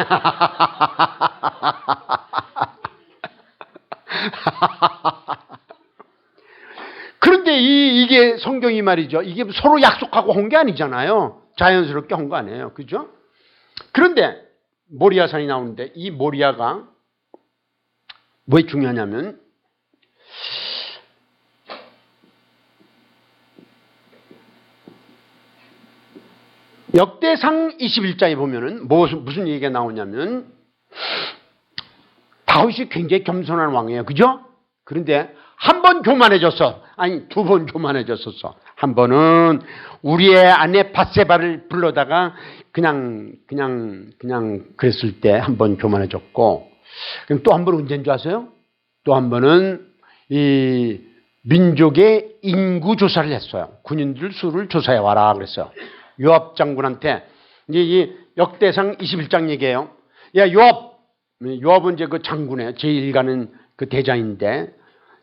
그런데 이게 성경이 말이죠. 이게 서로 약속하고 한 게 아니잖아요. 자연스럽게 한 거 아니에요. 그죠? 그런데 모리아산이 나오는데 이 모리아가 왜 중요하냐면 역대상 21장에 보면은 무슨 얘기가 나오냐면 다윗이 굉장히 겸손한 왕이에요. 그죠? 그런데 한 번 교만해졌어. 아니, 2번 교만해졌었어. 한 번은 우리의 아내 밧세바를 불러다가 그냥 그랬을 때 한 번 교만해졌고, 그럼 또 한 번은 언제인 줄 아세요? 또 한 번은 이 민족의 인구 조사를 했어요. 군인들 수를 조사해 와라 그랬어요. 요압 장군한테. 이제 이 역대상 21장 얘기예요. 야, 요압은 이제 그 장군이에요. 제일 가는 그 대장인데,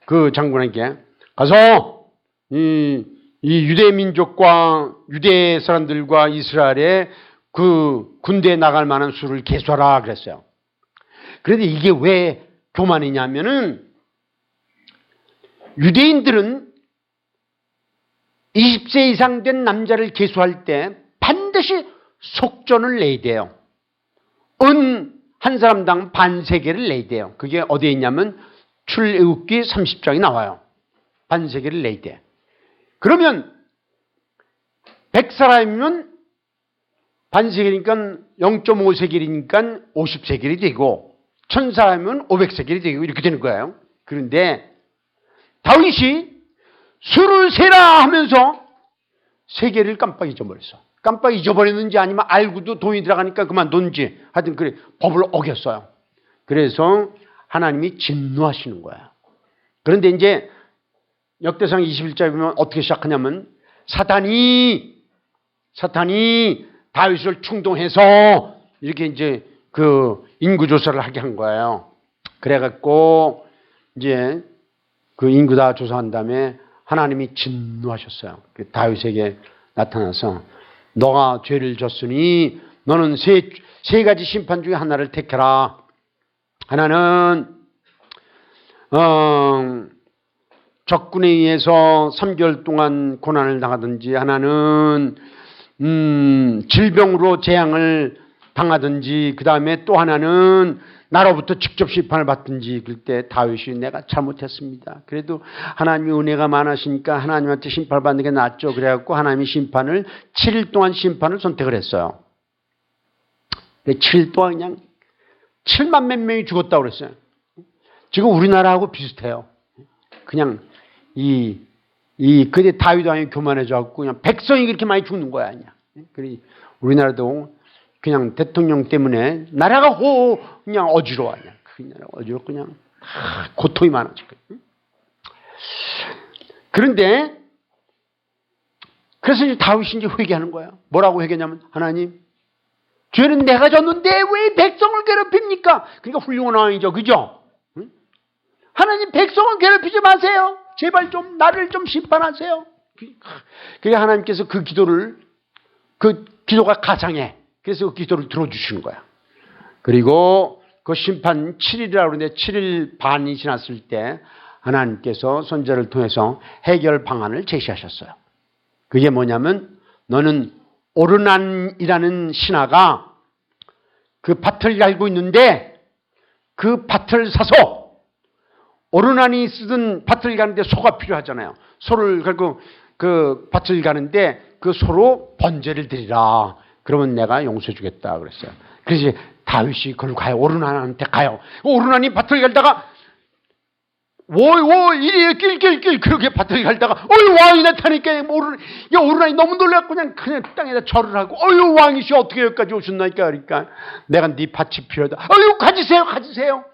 그 장군에게 가서 이 유대 민족과 유대 사람들과 이스라엘의 그 군대에 나갈 만한 수를 계수하라 그랬어요. 그런데 이게 왜 교만이냐면은 유대인들은 20세 이상 된 남자를 계수할 때 반드시 속전을 내야 돼요. 은 한 사람당 반세계를 내야 돼요. 그게 어디에 있냐면 출애굽기 30장이 나와요. 반세계를 내야 돼. 그러면 100사람이면 반세계니까 0.5세겔이니까 50세겔이 되고 1000사람이면 500세겔이 되고 이렇게 되는 거예요. 그런데 다윗이 수를 세라 하면서 세계를 깜빡 잊어버렸어. 깜빡 잊어버렸는지 아니면 알고도 돈이 들어가니까 그만뒀는지 하여튼 그래 법을 어겼어요. 그래서 하나님이 진노하시는 거야. 그런데 이제 역대상 21장에 보면 어떻게 시작하냐면 사탄이 다윗을 충동해서 이렇게 이제 그 인구조사를 하게 한 거예요. 그래갖고 이제 그 인구 다 조사한 다음에 하나님이 진노하셨어요. 다윗에게 나타나서 너가 죄를 졌으니 너는 세 가지 심판 중에 하나를 택해라. 하나는 적군에 의해서 3개월 동안 고난을 당하든지, 하나는 질병으로 재앙을 당하든지 그 다음에 또 하나는 나로부터 직접 심판을 받든지 그럴 때 다윗이 내가 잘못했습니다. 그래도 하나님의 은혜가 많으시니까 하나님한테 심판을 받는 게 낫죠. 그래갖고 하나님이 심판을 7일 동안 심판을 선택을 했어요. 7일 동안 그냥 7만 몇 명이 죽었다고 그랬어요. 지금 우리나라하고 비슷해요. 그냥 그때 다윗 왕이 교만해져갖고 그냥 백성이 그렇게 많이 죽는 거야. 그냥. 우리나라도 그냥 대통령 때문에 나라가 그냥 어지러워. 그냥 어지럽고 그냥 고통이 많아져. 그런데 그래서 이제 다윗이 이제 회개하는 거야. 뭐라고 회개냐면 하나님, 죄는 내가 졌는데 왜 백성을 괴롭힙니까? 그러니까 훌륭한 왕이죠. 그죠? 하나님 백성을 괴롭히지 마세요. 제발 좀 나를 좀 심판하세요. 그래 하나님께서 그 기도가 가장해. 그래서 그 기도를 들어주시는 거야. 그리고 그 심판 7일이라고 그러는데 7일 반이 지났을 때 하나님께서 선지자를 통해서 해결 방안을 제시하셨어요. 그게 뭐냐면 너는 오르난이라는 신하가 그 밭을 갈고 있는데 그 밭을 사서 오르난이 쓰던 밭을 가는데 소가 필요하잖아요. 소를 갈고 그 밭을 가는데 그 소로 번제를 드리라. 그러면 내가 용서해 주겠다 그랬어요. 그래서 다윗이 그걸 가요. 오르난한테 가요. 오르난이 밭을 갈다가 이리 낄 그렇게 밭을 갈다가 왕이 나타나니까 오르난이 너무 놀라고 그냥 땅에다 절을 하고 왕이시 어떻게 여기까지 오셨나니까 그러니까 내가 네 밭이 필요하다. 가지세요.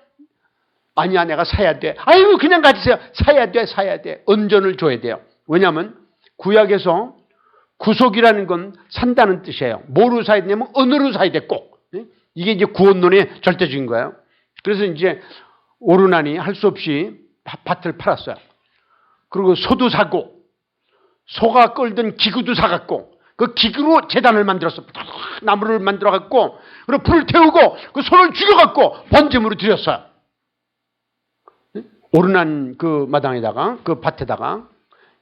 아니야 내가 사야 돼. 그냥 가지세요. 사야 돼. 은전을 줘야 돼요. 왜냐하면 구약에서 구속이라는 건 산다는 뜻이에요. 뭐로 사야 되냐면 은으로 사야 돼 꼭. 이게 이제 구원론의 절대적인 거예요. 그래서 이제 오르난이 할 수 없이 밭을 팔았어요. 그리고 소도 사고 소가 끌던 기구도 사갖고 그 기구로 제단을 만들었어. 나무를 만들어갖고 그리고 불을 태우고 그 소를 죽여갖고 번제물로 드렸어요. 오르난 그 마당에다가 그 밭에다가.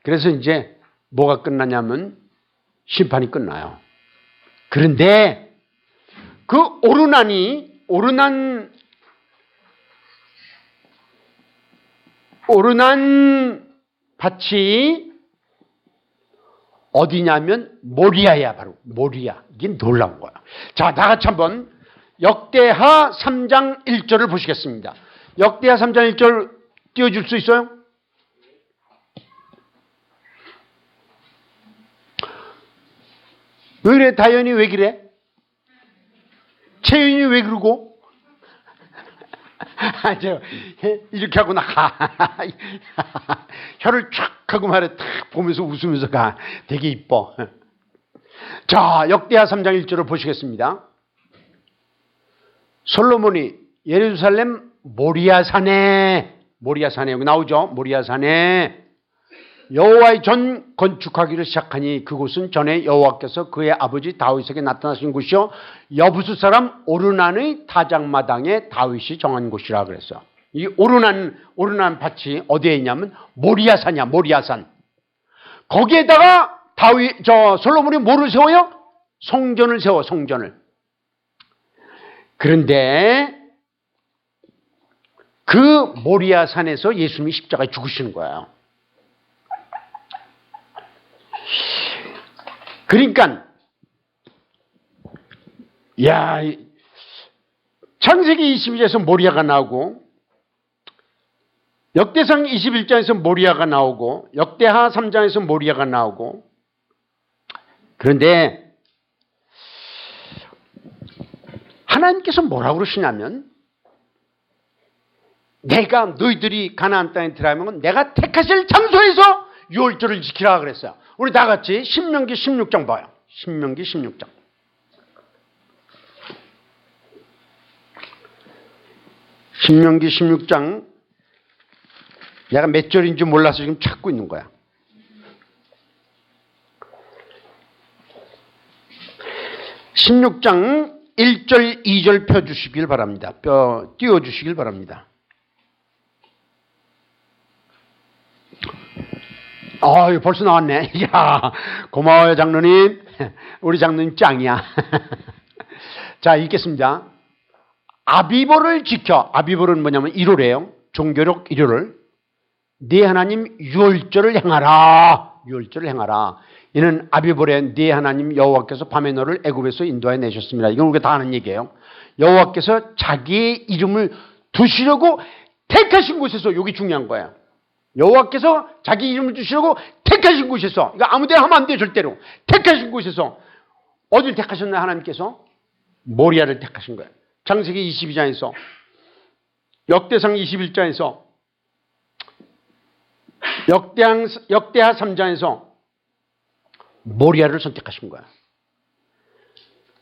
그래서 이제 뭐가 끝나냐면 심판이 끝나요. 그런데 그 오르난 밭이 어디냐면 모리아야. 바로 모리아. 이게 놀라운 거야. 자, 다 같이 한번 역대하 3장 1절을 보시겠습니다. 역대하 3장 1절 띄워줄 수 있어요? 왜 그래? 다현이 왜 그래? 채윤이 왜 그러고? 이렇게 하고 나가. 혀를 촥 하고 말해 탁 보면서 웃으면서 가. 되게 이뻐. 자, 역대하 3장 1절을 보시겠습니다. 솔로몬이 예루살렘 모리아산에 여기 나오죠. 모리아산에 여호와의 전 건축하기를 시작하니 그곳은 전에 여호와께서 그의 아버지 다윗에게 나타나신 곳이요 여부수 사람 오르난의 타작마당에 다윗이 정한 곳이라 그랬어요. 이 오르난 밭이 어디에 있냐면 모리아산이야. 모리아산. 거기에다가 솔로몬이 뭐를 세워요? 성전을 세워. 성전을. 그런데 그 모리아산에서 예수님이 십자가에 죽으시는 거예요. 그러니까 창세기 22장에서 모리아가 나오고 역대상 21장에서 모리아가 나오고 역대하 3장에서 모리아가 나오고 그런데 하나님께서 뭐라고 그러시냐면 내가 너희들이 가나안 땅에 들어가면 내가 택하실 장소에서 유월절을 지키라 그랬어요. 우리 다 같이 신명기 16장 봐요. 신명기 16장. 신명기 16장 내가 몇 절인지 몰라서 지금 찾고 있는 거야. (16장) 1절 2절 펴주시길 바랍니다. 띄워주시길 바랍니다. 벌써 나왔네. 이야, 고마워요 장로님. 우리 장로님 짱이야. 자, 읽겠습니다. 아비보를 지켜. 아비보는 뭐냐면 1월이에요. 종교력 1월을. 네 하나님 유월절을 행하라. 유월절을 행하라. 이는 아비보레 네 하나님 여호와께서 밤에 너를 애굽에서 인도하여 내셨습니다. 이건 우리가 다 아는 얘기예요. 여호와께서 자기의 이름을 두시려고 택하신 곳에서, 여기 중요한 거예요. 여호와께서 자기 이름을 두시려고 택하신 곳에서, 이거 아무데나 하면 안 돼요. 절대로. 택하신 곳에서 어디를 택하셨나요? 하나님께서 모리아를 택하신 거예요. 창세기 22장에서, 역대상 21장에서, 역대하 3장에서 모리아를 선택하신 거야.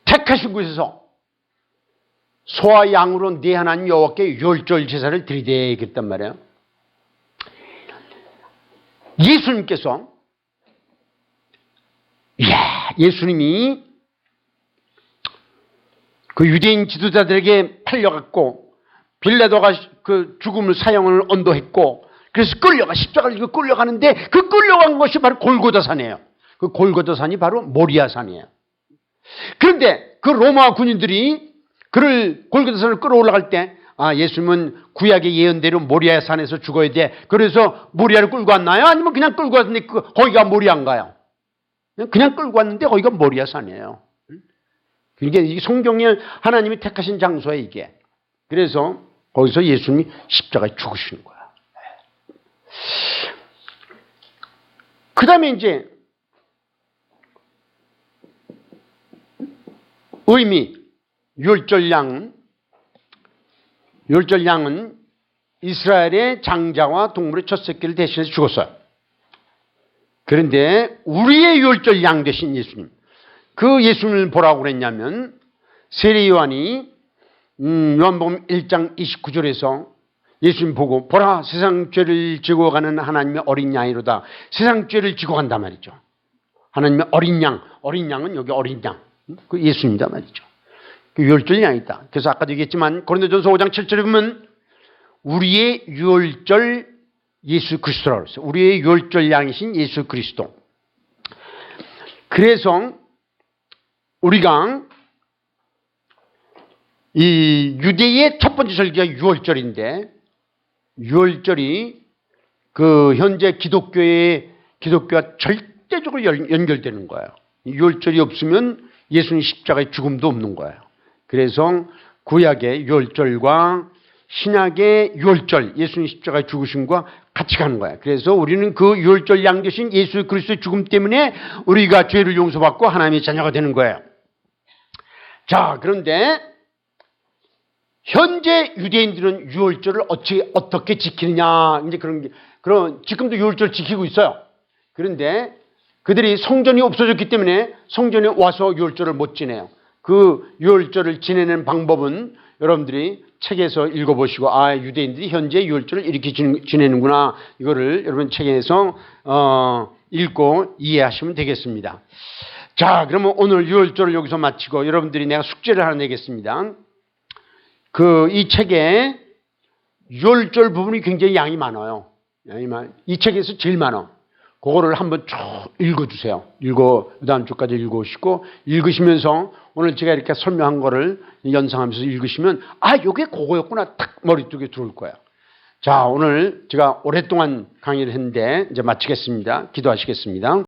택하신 곳에서 소와 양으로 네 하나님 여호와께 유월절 제사를 드리되겠단 말이에요. 예수님께서, 예수님이 그 유대인 지도자들에게 팔려갔고 빌라도가 그 죽음을 사형을 언도했고, 그래서 십자가를 이거 끌려가는데 그 끌려간 것이 바로 골고다산이에요. 그 골고다산이 바로 모리아산이에요. 그런데 그 로마 군인들이 그를 골고다산을 끌어올라갈 때, 예수님은 구약의 예언대로 모리아산에서 죽어야 돼. 그래서 모리아를 끌고 왔나요? 아니면 그냥 끌고 왔는데 거기가 모리아인가요? 그냥 끌고 왔는데 거기가 모리아산이에요. 그러니까 이게 성경에 하나님이 택하신 장소에 이게. 그래서 거기서 예수님이 십자가에 죽으시는 거야. 그 다음에 이제 의미, 유월절 양은 이스라엘의 장자와 동물의 첫 새끼를 대신해서 죽었어요. 그런데 우리의 유월절 양 되신 예수님, 그 예수님을 보라고 그랬냐면 세례 요한이 요한복음 1장 29절에서 예수님 보고 보라 세상 죄를 지고 가는 하나님의 어린 양이로다. 세상 죄를 지고 간단 말이죠. 하나님의 어린 양은 여기 어린 양, 그 예수님이다 말이죠. 그 유월절 양이다. 그래서 아까도 얘기했지만 고린도전서 5장 7절에 보면 우리의 유월절 예수 그리스도라고 했어요. 우리의 유월절 양이신 예수 그리스도. 그래서 우리가 이 유대의 첫 번째 절기가 유월절인데, 유월절이 그 현재 기독교와 절대적으로 연결되는 거예요. 유월절이 없으면 예수님 십자가의 죽음도 없는 거예요. 그래서 구약의 유월절과 신약의 유월절, 예수님 십자가의 죽으심과 같이 가는 거예요. 그래서 우리는 그 유월절 양 되신 예수 그리스도의 죽음 때문에 우리가 죄를 용서받고 하나님의 자녀가 되는 거예요. 자, 그런데 현재 유대인들은 유월절을 어떻게 지키느냐, 이제 지금도 유월절 지키고 있어요. 그런데 그들이 성전이 없어졌기 때문에 성전에 와서 유월절을 못 지내요. 그 유월절을 지내는 방법은 여러분들이 책에서 읽어보시고, 유대인들이 현재 유월절을 이렇게 지내는구나, 이거를 여러분 책에서 읽고 이해하시면 되겠습니다. 자, 그러면 오늘 유월절을 여기서 마치고 여러분들이 내가 숙제를 하나 내겠습니다. 이 책에 유월절 부분이 굉장히 양이 많아요. 이 책에서 제일 많아. 그거를 한번 쭉 읽어주세요. 그 다음 주까지 읽으시고, 읽으시면서 오늘 제가 이렇게 설명한 거를 연상하면서 읽으시면, 요게 그거였구나, 딱 머릿속에 들어올 거예요. 자, 오늘 제가 오랫동안 강의를 했는데 이제 마치겠습니다. 기도하시겠습니다.